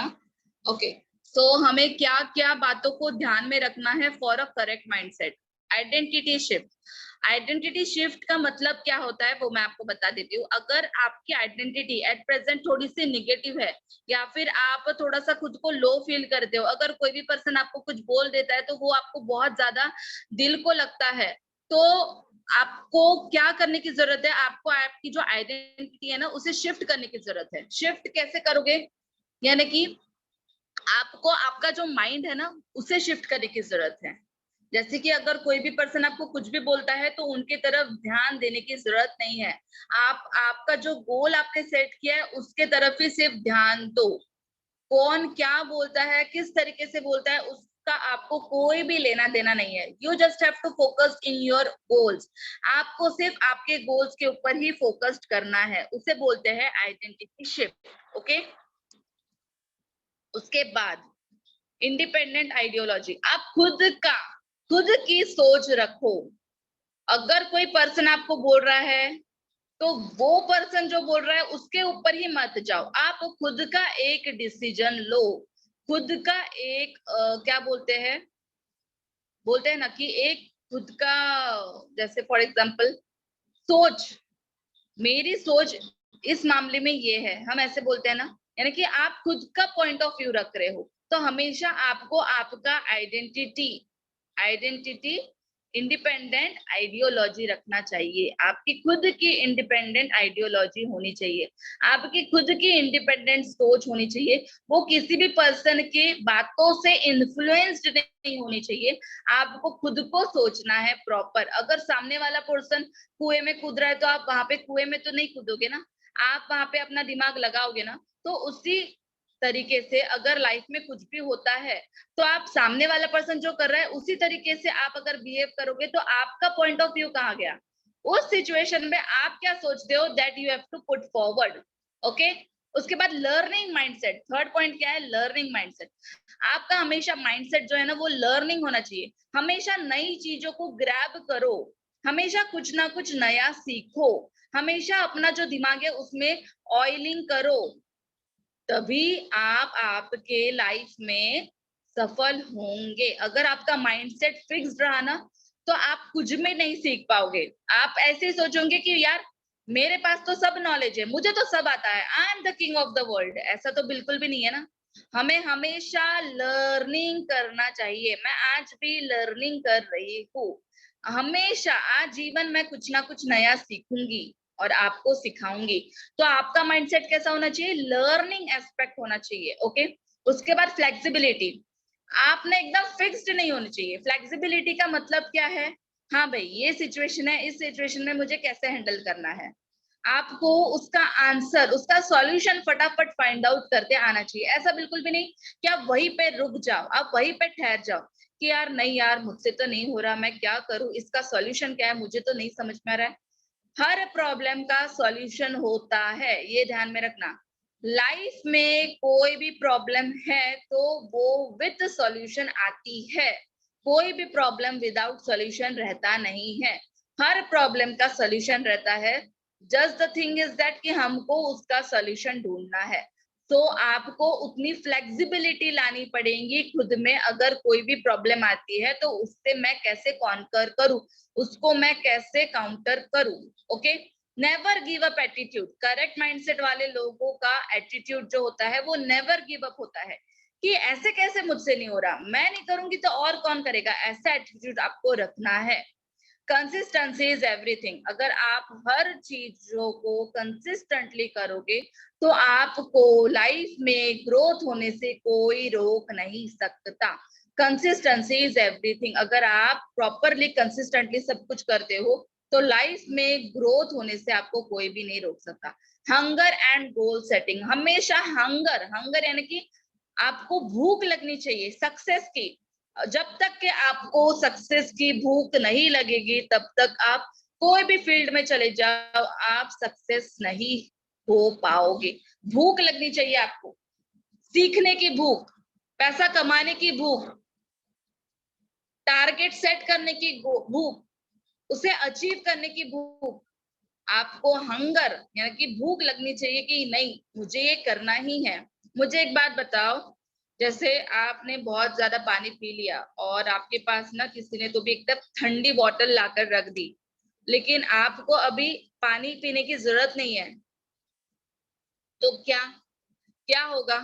okay. तो हमें क्या क्या बातों को ध्यान में रखना है for a correct mindset. Identity shift, identity shift का मतलब क्या होता है वो मैं आपको बता देती हूँ। अगर आपकी आइडेंटिटी एट प्रेजेंट थोड़ी सी निगेटिव है या फिर आप थोड़ा सा खुद को लो फील करते हो, अगर कोई भी पर्सन आपको कुछ बोल देता है तो वो आपको बहुत ज्यादा दिल को लगता है, तो आपको क्या करने की जरूरत है, आपको आपकी जो आइडेंटिटी है ना उसे शिफ्ट करने की जरूरत है। शिफ्ट कैसे करोगे, यानी कि आपको आपका जो माइंड है ना उसे शिफ्ट करने की जरूरत है। जैसे कि अगर कोई भी पर्सन आपको कुछ भी बोलता है तो उनकी तरफ ध्यान देने की जरूरत नहीं है। आप आपका जो गोल आपने सेट किया है उसके तरफ ही सिर्फ ध्यान दो। कौन क्या बोलता है, किस तरीके से बोलता है, उसका आपको कोई भी लेना देना नहीं है। You just have to focus in your goals. आपको सिर्फ आपके गोल्स के ऊपर ही फोकस्ड करना है, उसे बोलते हैं आइडेंटिटी शिफ्ट, ओके। उसके बाद इंडिपेंडेंट आइडियोलॉजी, आप खुद की सोच रखो। अगर कोई पर्सन आपको बोल रहा है तो वो पर्सन जो बोल रहा है उसके ऊपर ही मत जाओ, आप खुद का एक डिसीजन लो। खुद का एक क्या बोलते हैं ना कि एक खुद का, जैसे फॉर एग्जांपल सोच, मेरी सोच इस मामले में ये है, हम ऐसे बोलते हैं ना, यानी कि आप खुद का पॉइंट ऑफ व्यू रख रहे हो। तो हमेशा आपको आपका आइडेंटिटी इंडिपेंडेंट आइडियोलॉजी रखना चाहिए। आपकी खुद की इंडिपेंडेंट आइडियोलॉजी होनी चाहिए, आपकी खुद की इंडिपेंडेंट सोच होनी चाहिए। वो किसी भी पर्सन की बातों से इन्फ्लुएंस्ड नहीं होनी चाहिए। आपको खुद को सोचना है प्रॉपर। अगर सामने वाला पर्सन कुएं में कूद रहा है तो आप वहां पे कुएं में तो नहीं कूदोगे ना, आप वहां पे अपना दिमाग लगाओगे ना। तो उसी तरीके से अगर लाइफ में कुछ भी होता है तो आप सामने वाला पर्सन जो कर रहा है उसी तरीके से आप अगर बिहेव करोगे तो आपका पॉइंट ऑफ व्यू कहाँ गया, उस सिचुएशन में आप क्या सोचते हो, that you have to put forward, okay. उसके बाद लर्निंग माइंडसेट, थर्ड पॉइंट क्या है, लर्निंग माइंडसेट। आपका हमेशा माइंडसेट जो है ना वो लर्निंग होना चाहिए। हमेशा नई चीजों को ग्रैब करो, हमेशा कुछ ना कुछ नया सीखो, हमेशा अपना जो दिमाग है उसमें ऑयलिंग करो, तभी आप आपके लाइफ में सफल होंगे। अगर आपका माइंडसेट फिक्स्ड रहा ना तो आप कुछ में नहीं सीख पाओगे। आप ऐसे ही सोचोगे कि यार मेरे पास तो सब नॉलेज है, मुझे तो सब आता है, आई am the king of the world. ऐसा तो बिल्कुल भी नहीं है ना। हमें हमेशा लर्निंग करना चाहिए। मैं आज भी लर्निंग कर रही हूँ, हमेशा आज जीवन में कुछ ना कुछ नया सीखूंगी और आपको सिखाऊंगी। तो आपका माइंडसेट कैसा होना चाहिए, लर्निंग एस्पेक्ट होना चाहिए, ओके। उसके बाद फ्लेक्सिबिलिटी, आपने एकदम फिक्स्ड नहीं होनी चाहिए। फ्लेक्सिबिलिटी का मतलब क्या है, हाँ भाई ये सिचुएशन है, इस सिचुएशन में मुझे कैसे हैंडल करना है, आपको उसका आंसर, उसका सॉल्यूशन फटाफट फाइंड आउट करते आना चाहिए। ऐसा बिल्कुल भी नहीं कि आप वहीं पे रुक जाओ, आप वहीं पे ठहर जाओ कि यार नहीं यार मुझसे तो नहीं हो रहा, मैं क्या करूं, इसका सॉल्यूशन क्या है मुझे तो नहीं समझ में आ रहा है। हर प्रॉब्लम का सॉल्यूशन होता है, ये ध्यान में रखना। लाइफ में कोई भी प्रॉब्लम है तो वो विद सॉल्यूशन आती है, कोई भी प्रॉब्लम विदाउट सॉल्यूशन रहता नहीं है, हर प्रॉब्लम का सॉल्यूशन रहता है। Just the thing is that कि हमको उसका सॉल्यूशन ढूंढना है। तो आपको उतनी फ्लेक्सिबिलिटी लानी पड़ेगी खुद में। अगर कोई भी प्रॉब्लम आती है तो उससे मैं कैसे कॉन्कर करूं, उसको मैं कैसे काउंटर करूं, okay. Never give up attitude, correct mindset वाले लोगों का एटीट्यूड जो होता है वो नेवर गिव अप होता है। कि ऐसे कैसे मुझसे नहीं हो रहा, मैं नहीं करूंगी तो और कौन करेगा, ऐसा एटीट्यूड आपको रखना है। Consistency is everything. अगर आप हर चीजों को कंसिस्टेंटली करोगे तो आपको लाइफ में ग्रोथ होने से कोई रोक नहीं सकता। Consistency is everything. अगर आप प्रॉपरली कंसिस्टेंटली सब कुछ करते हो तो लाइफ में ग्रोथ होने से आपको कोई भी नहीं रोक सकता। Hunger and goal setting. हमेशा हंगर यानी कि आपको भूख लगनी चाहिए सक्सेस की। जब तक कि आपको सक्सेस की भूख नहीं लगेगी तब तक आप कोई भी फील्ड में चले जाओ, आप सक्सेस नहीं हो पाओगे। भूख लगनी चाहिए आपको, सीखने की भूख, पैसा कमाने की भूख, टारगेट सेट करने की भूख, उसे अचीव करने की भूख। आपको हंगर यानी कि भूख लगनी चाहिए कि नहीं मुझे ये करना ही है। मुझे एक बात बताओ, जैसे आपने बहुत ज्यादा पानी पी लिया और आपके पास ना किसी ने तो भी एकदम ठंडी बोतल लाकर रख दी, लेकिन आपको अभी पानी पीने की जरूरत नहीं है, तो क्या क्या होगा?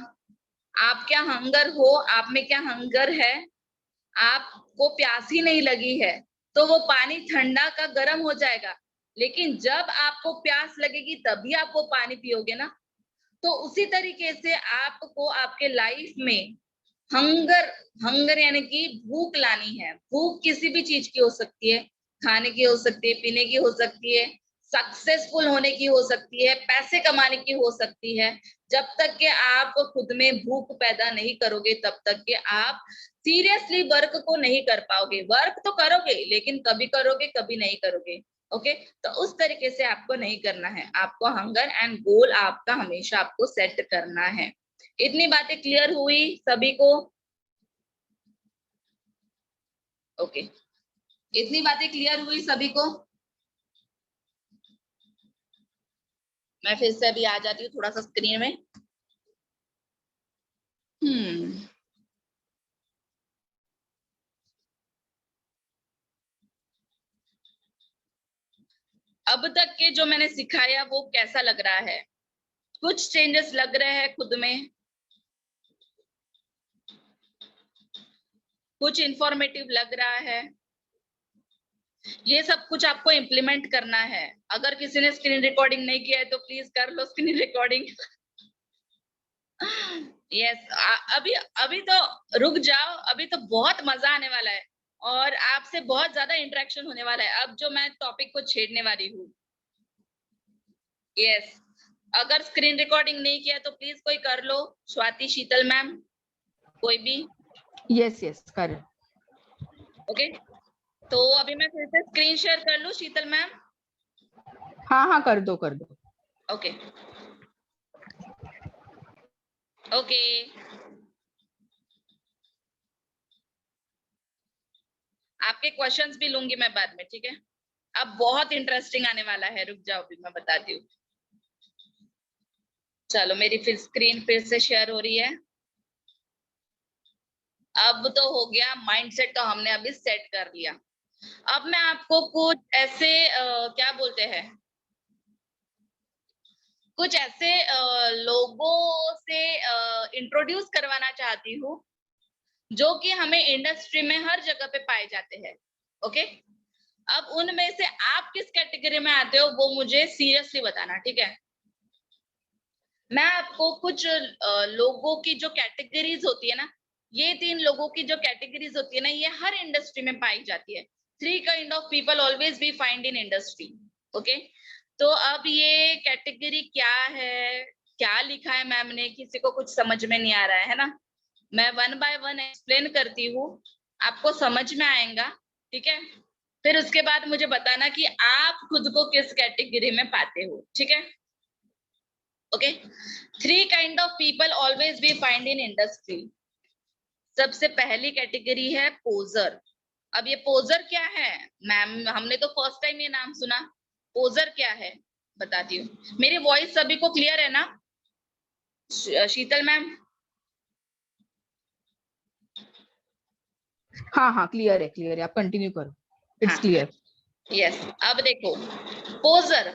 आप क्या हंगर हो, आप में क्या हंगर है, आपको प्यास ही नहीं लगी है तो वो पानी ठंडा का गर्म हो जाएगा। लेकिन जब आपको प्यास लगेगी तभी आप वो पानी पियोगे ना। तो उसी तरीके से आपको आपके लाइफ में हंगर यानी कि भूख लानी है। भूख किसी भी चीज की हो सकती है, खाने की हो सकती है, पीने की हो सकती है, सक्सेसफुल होने की हो सकती है, पैसे कमाने की हो सकती है। जब तक कि आप खुद में भूख पैदा नहीं करोगे तब तक कि आप सीरियसली वर्क को नहीं कर पाओगे। वर्क तो करोगे लेकिन कभी करोगे कभी नहीं करोगे। ओके, तो उस तरीके से आपको नहीं करना है। आपको हंगर एंड गोल आपका हमेशा आपको सेट करना है। इतनी बातें क्लियर हुई सभी को? ओके, इतनी बातें क्लियर हुई सभी को? मैं फिर से अभी आ जाती हूँ थोड़ा सा स्क्रीन में। अब तक के जो मैंने सिखाया वो कैसा लग रहा है? कुछ चेंजेस लग रहे हैं खुद में? कुछ इंफॉर्मेटिव लग रहा है? ये सब कुछ आपको इम्प्लीमेंट करना है। अगर किसी ने स्क्रीन रिकॉर्डिंग नहीं किया है तो प्लीज कर लो स्क्रीन रिकॉर्डिंग। यस, अभी अभी तो रुक जाओ, अभी तो बहुत मजा आने वाला है और आपसे बहुत ज्यादा इंटरेक्शन होने वाला है अब जो मैं टॉपिक को छेड़ने वाली हूँ। यस, अगर स्क्रीन रिकॉर्डिंग नहीं किया तो प्लीज कोई कर लो। स्वाति, शीतल मैम, कोई भी? यस यस कर। ओके, तो अभी मैं फिर से स्क्रीन शेयर कर लूं शीतल मैम? हाँ हाँ कर दो कर दो। ओके ओके, आपके क्वेश्चंस भी लूंगी मैं बाद में, ठीक है? अब बहुत इंटरेस्टिंग आने वाला है, रुक जाओ अभी मैं बताती हूँ। चलो मेरी फिर स्क्रीन फिर से शेयर हो रही है। अब तो हो गया, माइंडसेट तो हमने अभी सेट कर लिया। अब मैं आपको कुछ ऐसे क्या बोलते हैं, कुछ ऐसे लोगों से इंट्रोड्यूस करवाना चाहती हूँ जो कि हमें इंडस्ट्री में हर जगह पे पाए जाते हैं। ओके, अब उनमें से आप किस कैटेगरी में आते हो वो मुझे सीरियसली बताना, ठीक है? मैं आपको कुछ लोगों की जो कैटेगरीज होती है ना, ये 3 लोगों की जो कैटेगरीज होती है ना, ये हर इंडस्ट्री में पाई जाती है। 3 kind of people always be find in industry. Okay, तो अब ये कैटेगरी क्या है, क्या लिखा है मैम ने, किसी को कुछ समझ में नहीं आ रहा है ना? मैं 1 बाय 1 एक्सप्लेन करती हूँ, आपको समझ में आएगा, ठीक है? फिर उसके बाद मुझे बताना कि आप खुद को किस कैटेगरी में पाते हो, ठीक है? Okay, 3 kind of people always be find in industry. सबसे पहली कैटेगरी है पोजर। अब ये पोजर क्या है मैम, हमने तो फर्स्ट टाइम ये नाम सुना। पोजर क्या है बताती हूँ। मेरी वॉइस सभी को क्लियर है ना? शीतल मैम? हाँ हाँ क्लियर है आप कंटिन्यू करो, इट्स क्लियर। यस, अब देखो पोजर,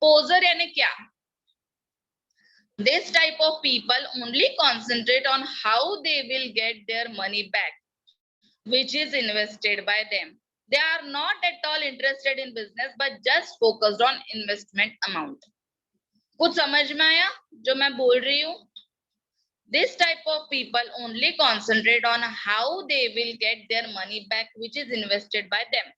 पोजर यानी क्या? This type of people only concentrate on how they will get their money back, which is invested by them. They are not at all interested in business, but just focused on investment amount. कुछ समझ में आया जो मैं बोल रही हूँ? This type of people only concentrate on how they will get their money back, which is invested by them.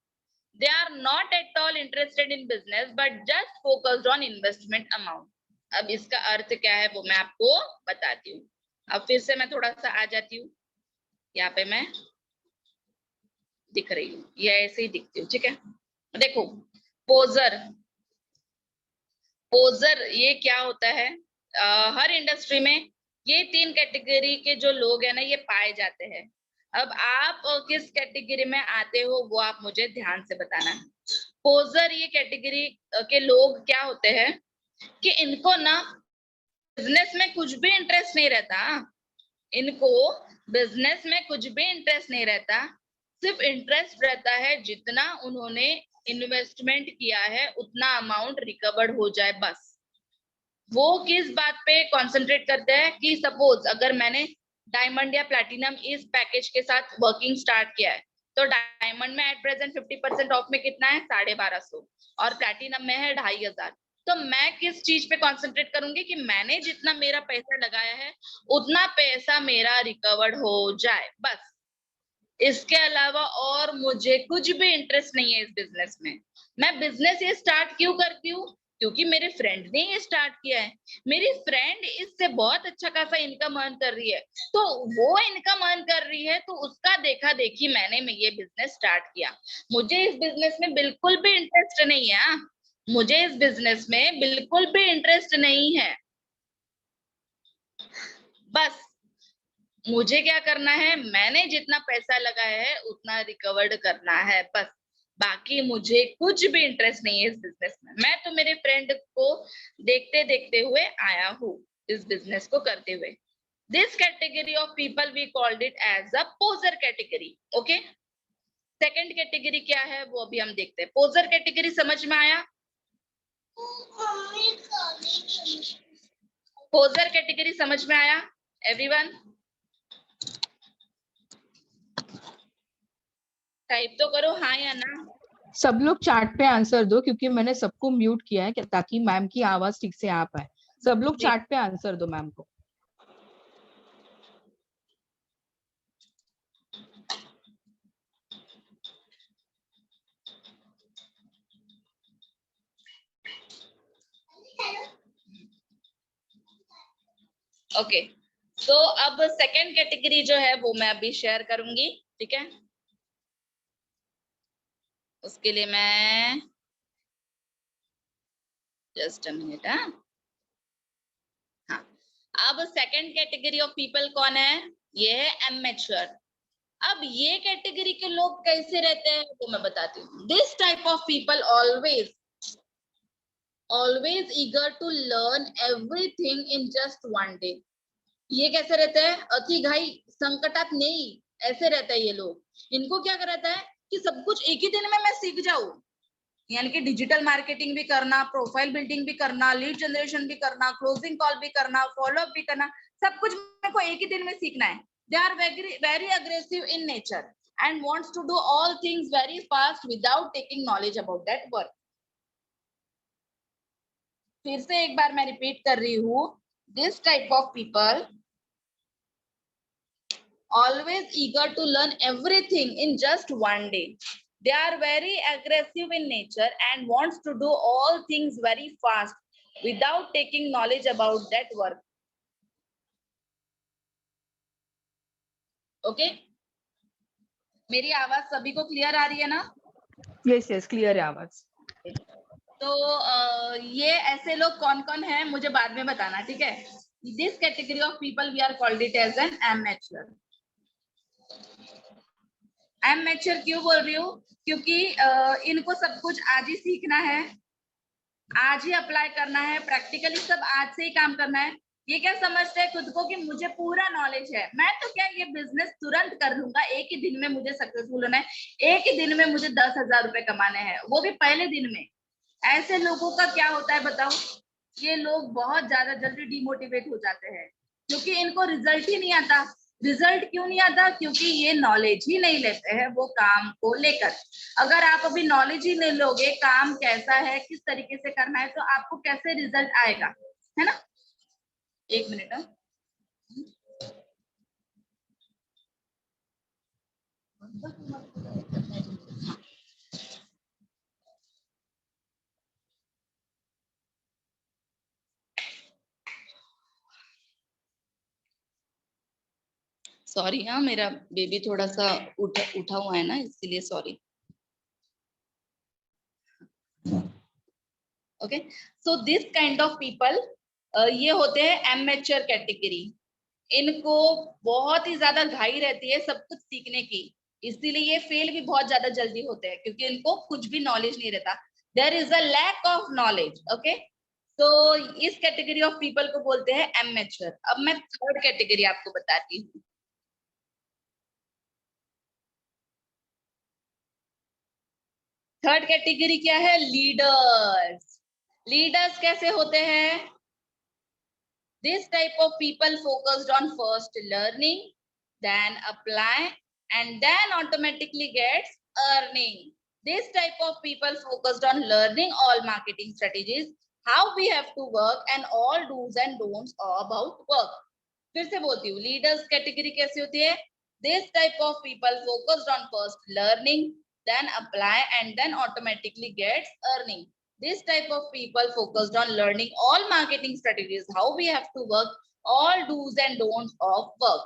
They are not at all interested in business, but just focused on investment amount. अब इसका अर्थ क्या है वो मैं आपको बताती हूँ. अब फिर से मैं थोड़ा सा आ जाती हूँ. यहाँ पे मैं दिख रही हूँ, ये ऐसे ही दिखती हूँ, ठीक है. देखो, पोजर ये क्या होता है? हर इंडस्ट्री में ये 3 कैटेगरी के जो लोग हैं ना, ये पाए जाते हैं. अब आप किस कैटेगरी में आते हो वो आप मुझे ध्यान से बताना है. पोजर ये कैटेगरी के लोग क्या होते हैं कि इनको ना बिजनेस में कुछ भी इंटरेस्ट नहीं रहता. इनको बिजनेस में कुछ भी इंटरेस्ट नहीं रहता. सिर्फ इंटरेस्ट रहता है जितना उन्होंने इन्वेस्टमेंट किया है उतना अमाउंट रिकवर्ड हो जाए, बस. वो किस बात पे कंसंट्रेट करते हैं कि सपोज अगर मैंने डायमंड या प्लैटिनम इस पैकेज के साथ वर्किंग स्टार्ट किया है, तो डायमंड में एट प्रेजेंट 50% ऑफ में कितना है? 1250, और प्लैटिनम में है 2500. तो मैं किस चीज पे कंसंट्रेट करूंगी कि मैंने जितना मेरा पैसा लगाया है उतना पैसा मेरा रिकवर्ड हो जाए, बस. इसके अलावा और मुझे कुछ भी इंटरेस्ट नहीं है इस बिजनेस में. मैं बिजनेस ये स्टार्ट क्यों करती हूँ? क्योंकि मेरे फ्रेंड ने ये स्टार्ट किया है. मेरी फ्रेंड इससे बहुत अच्छा खासा इनकम अर्न कर रही है, तो वो इनकम अर्न कर रही है, तो उसका देखा देखी मैंने ये बिजनेस स्टार्ट किया. मुझे इस बिजनेस में बिल्कुल भी इंटरेस्ट नहीं है. मुझे इस बिजनेस में बिल्कुल भी इंटरेस्ट नहीं है. बस मुझे क्या करना है? मैंने जितना पैसा लगाया है उतना रिकवर्ड करना है, बस. बाकी मुझे कुछ भी इंटरेस्ट नहीं है इस बिजनेस में. मैं तो मेरे फ्रेंड को देखते देखते हुए आया हूँ इस बिजनेस को करते हुए. This category of people we called it as a poser category. Okay, second category क्या है वो अभी हम देखते हैं. पोजर कैटेगरी समझ में आया? पोजर कैटेगरी समझ में आया एवरीवन? टाइप तो करो हाँ या ना. सब लोग चैट पे आंसर दो क्योंकि मैंने सबको म्यूट किया है ताकि मैम की आवाज ठीक से आ पाए. सब लोग चैट पे आंसर दो मैम को. ओके, तो अब सेकंड कैटेगरी जो है वो मैं अभी शेयर करूंगी, ठीक है. उसके लिए मैं जस्ट अ मिनट. हाँ, अब सेकंड कैटेगरी ऑफ पीपल कौन है? ये है एमेच्योर. अब ये कैटेगरी के लोग कैसे रहते हैं वो मैं बताती हूँ. This type of people always eager to learn everything in just one day. ये कैसे रहते हैं? अति घाई संकटात नहीं, ऐसे रहता है ये लोग. इनको क्या रहता है कि सब कुछ एक ही दिन में मैं सीख जाऊं. यानी कि डिजिटल मार्केटिंग भी करना, प्रोफाइल बिल्डिंग भी करना, लीड जनरेशन भी करना, क्लोजिंग कॉल भी करना, फॉलोअप भी करना, सब कुछ मेरे को एक ही दिन में सीखना है. They are very aggressive in nature and wants to do all things very fast without taking knowledge about that work. फिर से एक बार मैं रिपीट कर रही हूँ. This type of people always eager to learn everything in just one day. They are very aggressive in nature and wants to do all things very fast without taking knowledge about that work. Okay? मेरी आवाज सभी को clear आ रही है ना? Yes yes, clear है आवाज. तो ये ऐसे लोग कौन कौन हैं मुझे बाद में बताना, ठीक है. This category of people we are called it as an amateur. Amateur क्यों बोल रही हूँ? क्योंकि इनको सब कुछ आज ही सीखना है, आज ही अप्लाई करना है, प्रैक्टिकली सब आज से ही काम करना है. ये क्या समझते हैं खुद को कि मुझे पूरा नॉलेज है, मैं तो क्या ये बिजनेस तुरंत कर लूंगा, एक ही दिन में मुझे सक्सेसफुल होना है, एक ही दिन में मुझे 10,000 रुपए कमाने हैं, वो भी पहले दिन में. ऐसे लोगों का क्या होता है बताओ? ये लोग बहुत ज्यादा जल्दी डिमोटिवेट हो जाते हैं क्योंकि इनको रिजल्ट ही नहीं आता। रिजल्ट क्यों नहीं आता? क्योंकि ये नॉलेज ही नहीं लेते हैं वो काम को लेकर। अगर आप अभी नॉलेज ही नहीं लोगे काम कैसा है, किस तरीके से करना है, तो आपको कैसे रिजल्ट आएगा, है ना? एक मिनट। सॉरी, हाँ मेरा बेबी थोड़ा सा उठा हुआ है ना, इसीलिए sorry. Okay, so this kind of people, ये होते हैं एमेच्योर कैटेगरी। इनको बहुत ही ज्यादा घाई रहती है सब कुछ सीखने की, इसीलिए ये फेल भी बहुत ज्यादा जल्दी होते हैं क्योंकि इनको कुछ भी नॉलेज नहीं रहता। There is a lack of knowledge. Okay, तो इस कैटेगरी ऑफ पीपल को बोलते हैं एमेच्योर। अब मैं थर्ड कैटेगरी आपको बताती हूँ। थर्ड कैटेगरी क्या है? लीडर्स। लीडर्स कैसे होते हैं? This type of people focused on first learning, then apply, and then automatically gets earning. This type of people focused on learning all marketing strategies, how we have to work, and all do's and don'ts about work. फिर से बोलती हूँ, leaders category कैसी होती है? This type of people focused on first learning, then apply, and then automatically gets earning. This type of people focused on learning all marketing strategies, how we have to work, all do's and don'ts of work.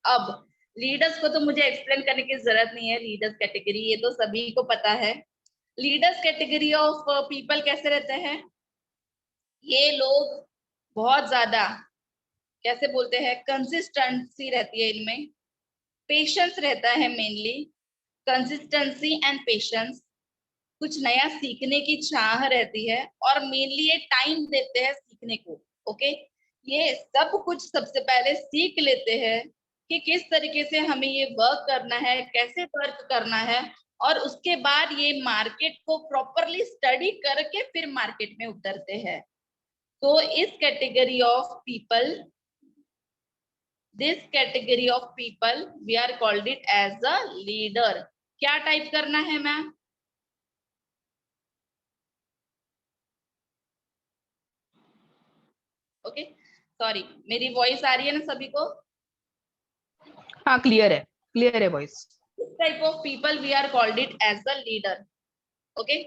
अब leaders को तो मुझे explain करने की जरूरत नहीं है, leaders category ये तो सभी को पता है। लीडर्स कैटेगरी ऑफ पीपल कैसे रहते हैं? ये लोग बहुत ज्यादा कैसे बोलते हैं, कंसिस्टेंसी रहती है इनमें, पेशेंस रहता है मेनली, कंसिस्टेंसी एंड पेशेंस, कुछ नया सीखने की चाह रहती है और मेनली ये टाइम देते हैं सीखने को। ओके, ये सब कुछ सबसे पहले सीख लेते हैं कि किस तरीके से हमें ये वर्क करना है, कैसे वर्क करना है, और उसके बाद ये मार्केट को प्रॉपरली स्टडी करके फिर मार्केट में उतरते हैं। तो इस category of people, this category of people we are called it as a leader. क्या टाइप करना है मैम? ओके, सॉरी, मेरी वॉइस आ रही है ना सभी को? हाँ, क्लियर है voice. This type of people we are called it as a leader. Okay,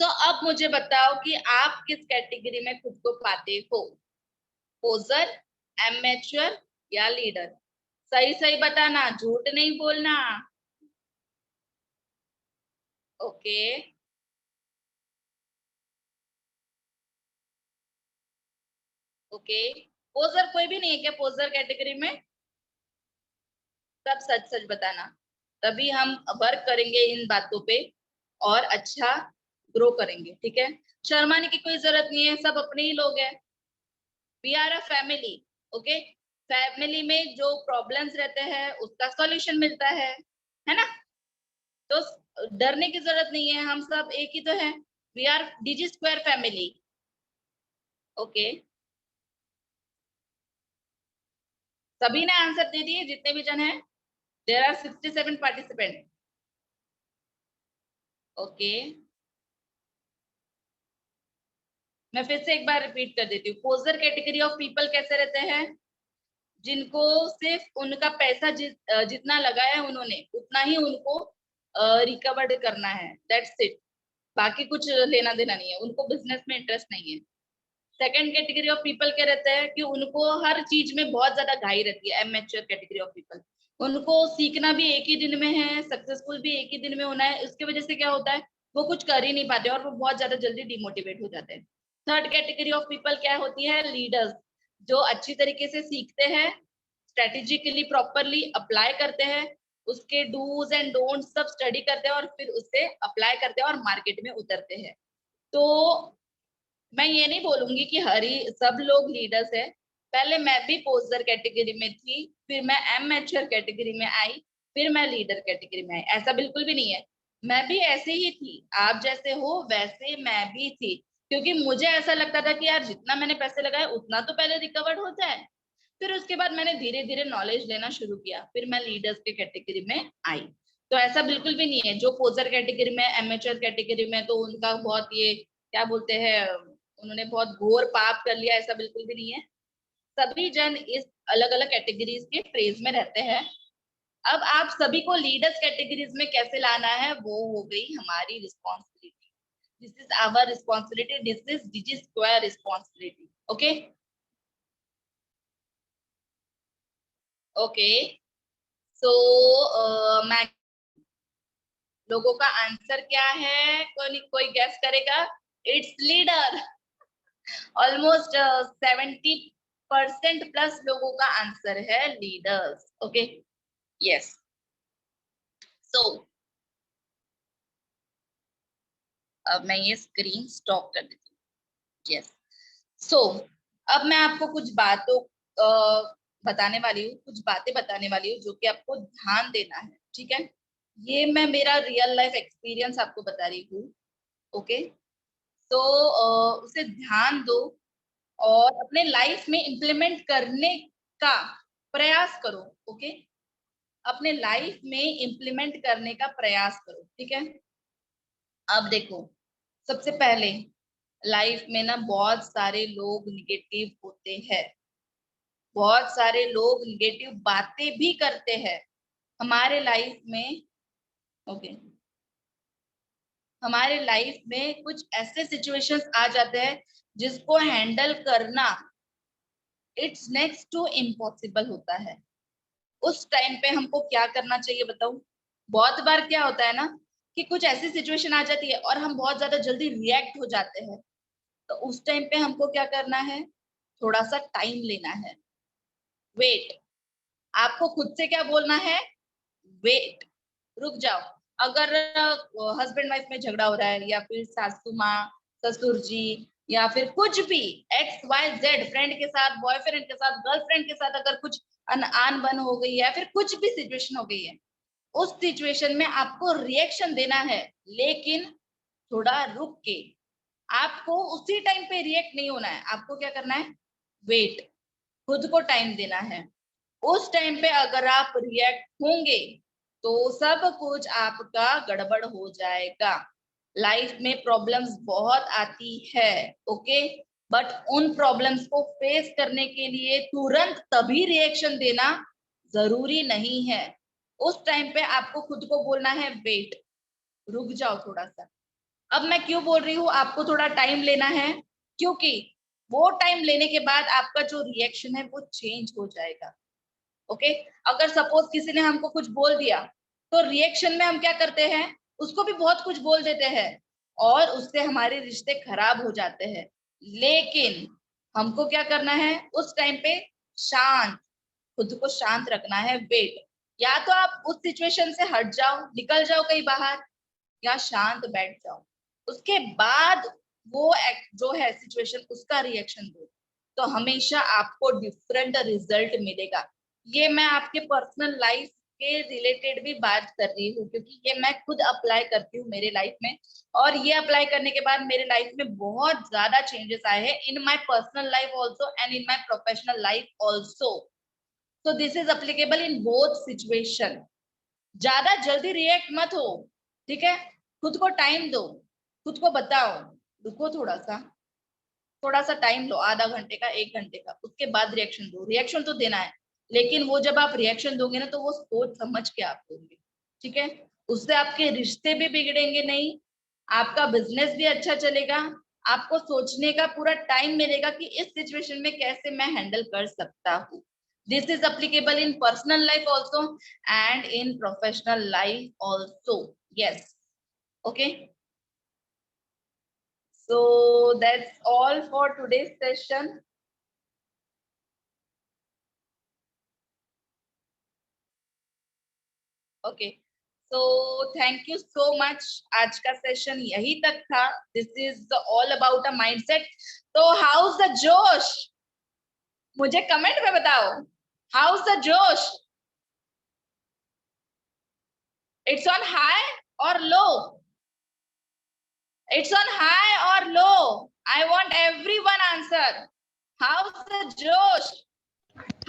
तो अब मुझे बताओ कि आप किस कैटेगरी में खुद को पाते हो, पोजर, एमेच्योर या लीडर? सही सही बताना, झूठ नहीं बोलना। ओके, ओके, पोजर कोई भी नहीं है क्या पोजर कैटेगरी में? सब सच सच बताना, तभी हम वर्क करेंगे इन बातों पे और अच्छा ग्रो करेंगे। ठीक है, शर्माने की कोई जरूरत नहीं है, सब अपने ही लोग हैं। We are a family. Okay, family में जो प्रॉब्लम्स रहते हैं उसका सॉल्यूशन मिलता है ना? तो डरने की जरूरत नहीं है, हम सब एक ही तो है। We are digi square family. Okay, सभी ने आंसर दे दिए जितने भी जन हैं? There are 67 participant. ओके, मैं फिर से एक बार रिपीट कर देती हूँ। पोजर कैटेगरी ऑफ पीपल कैसे रहते हैं? जिनको सिर्फ उनका पैसा जितना लगाया है उन्होंने उतना ही उनको रिकवर्ड करना है, दैट्स इट। बाकी कुछ लेना देना नहीं है, उनको बिजनेस में इंटरेस्ट नहीं है। सेकंड कैटेगरी ऑफ पीपल क्या रहता है कि उनको हर चीज में बहुत ज्यादा घाई रहती है, एमेच्योर कैटेगरी ऑफ पीपल। उनको सीखना भी एक ही दिन में है, सक्सेसफुल भी एक ही दिन में होना है, उसकी वजह से क्या होता है वो कुछ कर ही नहीं पाते और वो बहुत ज्यादा जल्दी डिमोटिवेट हो जाते हैं। थर्ड कैटेगरी ऑफ पीपल क्या होती है? लीडर्स, जो अच्छी तरीके से सीखते हैं, स्ट्रेटेजिकली प्रॉपरली अप्लाई करते हैं, उसके डूज एंड डोंट सब स्टडी करते हैं और फिर उसे अप्लाई करते हैं और मार्केट में उतरते हैं। तो मैं ये नहीं बोलूंगी कि सब लोग लीडर्स है। पहले मैं भी पोजर कैटेगरी में थी, फिर मैं एमेच्योर कैटेगरी में आई, फिर मैं लीडर कैटेगरी में आई, ऐसा बिल्कुल भी नहीं है। मैं भी ऐसे ही थी, आप जैसे हो वैसे मैं भी थी, क्योंकि मुझे ऐसा लगता था कि यार जितना मैंने पैसे लगाए उतना तो पहले रिकवर्ड हो जाए। फिर उसके बाद मैंने धीरे धीरे नॉलेज लेना शुरू किया, फिर मैं लीडर्स के कैटेगरी में आई। तो ऐसा बिल्कुल भी नहीं है जो पोजर कैटेगरी में, एमेच्योर कैटेगरी में, तो उनका बहुत ये क्या बोलते हैं, उन्होंने बहुत घोर पाप कर लिया, ऐसा बिल्कुल भी नहीं है। सभी जन इस अलग अलग कैटेगरीज के फेज में रहते हैं। अब आप सभी को लीडर्स कैटेगरीज में कैसे लाना है वो हो गई हमारी responsibility. This is our responsibility, this is Digi Square responsibility. Okay okay, so मैं लोगों का आंसर क्या है, कोई गैस करेगा? It's leader. ऑलमोस्ट 70% प्लस लोगों का आंसर है लीडर्स। ओके यस, सो अब मैं ये स्क्रीन स्टॉप कर देती हूँ। यस, सो अब मैं आपको कुछ बातों बताने वाली हूँ, कुछ बातें बताने वाली हूँ जो कि आपको ध्यान देना है। ठीक है, ये मैं मेरा रियल लाइफ एक्सपीरियंस आपको बता रही हूँ। ओके, तो उसे ध्यान दो और अपने लाइफ में इम्प्लीमेंट करने का प्रयास करो। ओके, अपने लाइफ में इम्प्लीमेंट करने का प्रयास करो। ठीक है, अब देखो, सबसे पहले लाइफ में ना बहुत सारे लोग निगेटिव होते हैं, बहुत सारे लोग निगेटिव बातें भी करते हैं हमारे लाइफ में। ओके, हमारे लाइफ में कुछ ऐसे सिचुएशंस आ जाते हैं जिसको हैंडल करना इट्स नेक्स्ट टू इम्पॉसिबल होता है। उस टाइम पे हमको क्या करना चाहिए बताऊं? बहुत बार क्या होता है ना कि कुछ ऐसी सिचुएशन आ जाती है और हम बहुत ज्यादा जल्दी रिएक्ट हो जाते हैं। तो उस टाइम पे हमको क्या करना है? थोड़ा सा टाइम लेना है, वेट। आपको खुद से क्या बोलना है? वेट, रुक जाओ। अगर हस्बैंड वाइफ में झगड़ा हो रहा है, या फिर सासू माँ ससुर जी, या फिर कुछ भी एक्स वाई जेड, फ्रेंड के साथ, बॉयफ्रेंड के साथ, गर्लफ्रेंड के साथ अगर कुछ आन बन हो गई है, फिर कुछ भी सिचुएशन हो गई है, उस सिचुएशन में आपको रिएक्शन देना है, लेकिन थोड़ा रुक के। आपको उसी टाइम पे रिएक्ट नहीं होना है, आपको क्या करना है? वेट, खुद को टाइम देना है। उस टाइम पे अगर आप रिएक्ट होंगे तो सब कुछ आपका गड़बड़ हो जाएगा। लाइफ में प्रॉब्लम्स बहुत आती है, ओके, बट उन प्रॉब्लम्स को फेस करने के लिए तुरंत तभी रिएक्शन देना जरूरी नहीं है। उस टाइम पे आपको खुद को बोलना है वेट, रुक जाओ थोड़ा सा। अब मैं क्यों बोल रही हूँ आपको थोड़ा टाइम लेना है? क्योंकि वो टाइम लेने के बाद आपका जो रिएक्शन है वो चेंज हो जाएगा। ओके, अगर सपोज किसी ने हमको कुछ बोल दिया तो रिएक्शन में हम क्या करते हैं? उसको भी बहुत कुछ बोल देते हैं और उससे हमारे रिश्ते खराब हो जाते हैं। लेकिन हमको क्या करना है उस टाइम पे? शांत, खुद को शांत रखना है, वेट। या तो आप उस सिचुएशन से हट जाओ, निकल जाओ कहीं बाहर, या शांत बैठ जाओ। उसके बाद वो जो है सिचुएशन, उसका रिएक्शन दो, तो हमेशा आपको डिफरेंट रिजल्ट मिलेगा। ये मैं आपके पर्सनल लाइफ के रिलेटेड भी बात कर रही हूँ, क्योंकि ये मैं खुद अप्लाई करती हूँ मेरे लाइफ में, और ये अप्लाई करने के बाद मेरे लाइफ में बहुत ज्यादा चेंजेस आए हैं, in my personal life also and in my professional life also. So this is applicable in both situation. ज्यादा जल्दी रिएक्ट मत हो, ठीक है? खुद को टाइम दो, खुद को बताओ रुको थोड़ा सा टाइम लो, आधा घंटे का, 1 घंटे का, उसके बाद रिएक्शन दो। रिएक्शन तो देना है, लेकिन वो जब आप रिएक्शन दोगे ना तो वो सोच समझ के आप दोगे, ठीक है? उससे आपके रिश्ते भी बिगड़ेंगे नहीं, आपका बिजनेस भी अच्छा चलेगा, आपको सोचने का पूरा टाइम मिलेगा कि इस सिचुएशन में कैसे मैं हैंडल कर सकता हूँ। This is applicable in personal life also and in professional life also. Yes, okay, so that's all for today's session. Okay, so thank you so much. आज का सेशन यही तक था। This is all about a mindset. तो how's the जोश? मुझे comment में बताओ, how's the जोश? It's on high or low? It's on high or low? I want everyone answer. How's the Josh?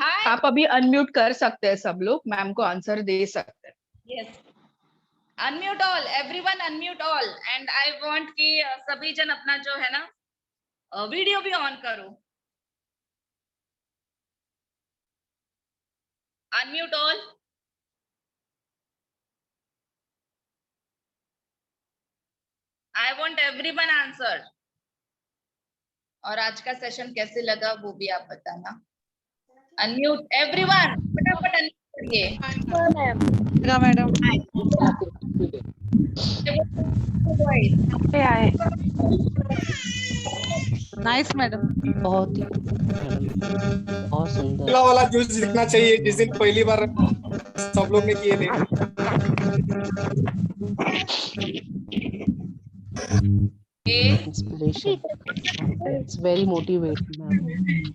Hi. आप अभी अनम्यूट कर सकते हैं, सब लोग मैम को आंसर दे सकते हैं. Yes. Unmute all. Everyone unmute all. And I want कि सभी जन अपना जो है ना वीडियो भी ऑन करो. Unmute all. I want everyone answer. और आज का सेशन कैसे लगा वो भी आप बताना. Unmute everyone. फटाफट unmute करिए. मैडम. Nice madam. बहुत ही बहुत सुंदर. पहला वाला जूस दिखना चाहिए जिस दिन पहली बार सब लोग ने किए थे. Inspiration. It's very motivating, ma'am.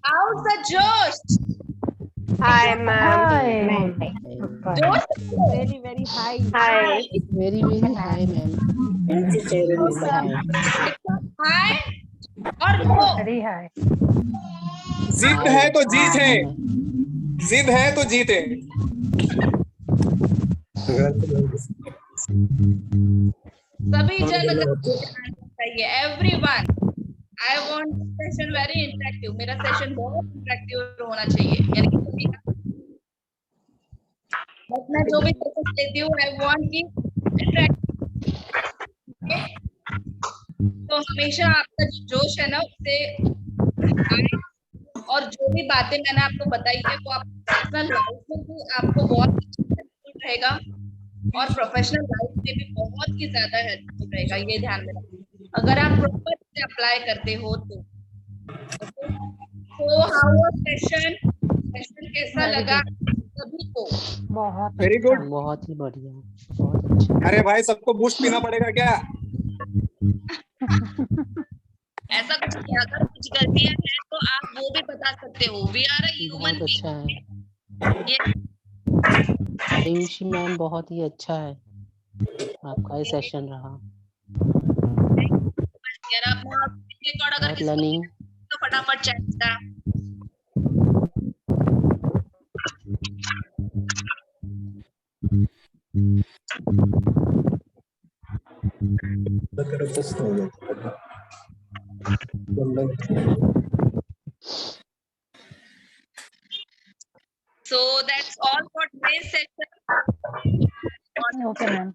How's the Josh? Hi, ma'am. Josh? Very, very high. Hi. Very very high, ma'am. Very high. High और low? Very high. जिद है तो जीत है. जिद है तो जीत है. सभी जन चाहिए. Everyone. I want session very interactive. मेरा सेशन बहुत इंटरेक्टिव होना चाहिए. यानी कि सभी का मैं जो भी सेशन लेती हूँ I want कि इंटरेक्टिव. तो हमेशा आपका जो जोश है ना उससे आए. और जो भी बातें मैंने आपको बताई है वो आप पर्सनल लाइफ में भी आपको बहुत हेल्पफुल रहेगा और प्रोफेशनल लाइफ में भी बहुत ही ज्यादा हेल्पफुल रहेगा. ये ध्यान में रखिए अगर आप प्रॉपर से अप्लाई करते हो तो. तो हाउ सेशन कैसा लगा सभी को? बहुत. Very good. बहुत ही बढ़िया. बहुत अच्छा. अरे भाई सबको बूस्ट पीना पड़ेगा क्या? ऐसा कुछ नहीं. अगर कुछ गलतियां हैं तो आप वो भी बता सकते हो. वी आर अ ह्यूमन बहुत अच्छा है. बीइंग. आयुषी मैम बहुत ही अच्छा है. आपका ये सेशन रहा. यार अपना रिकॉर्ड अगर बहुत किसी को लर्निंग. तो फटाफट चेक करा. So that's all for today's session. Okay, ma'am.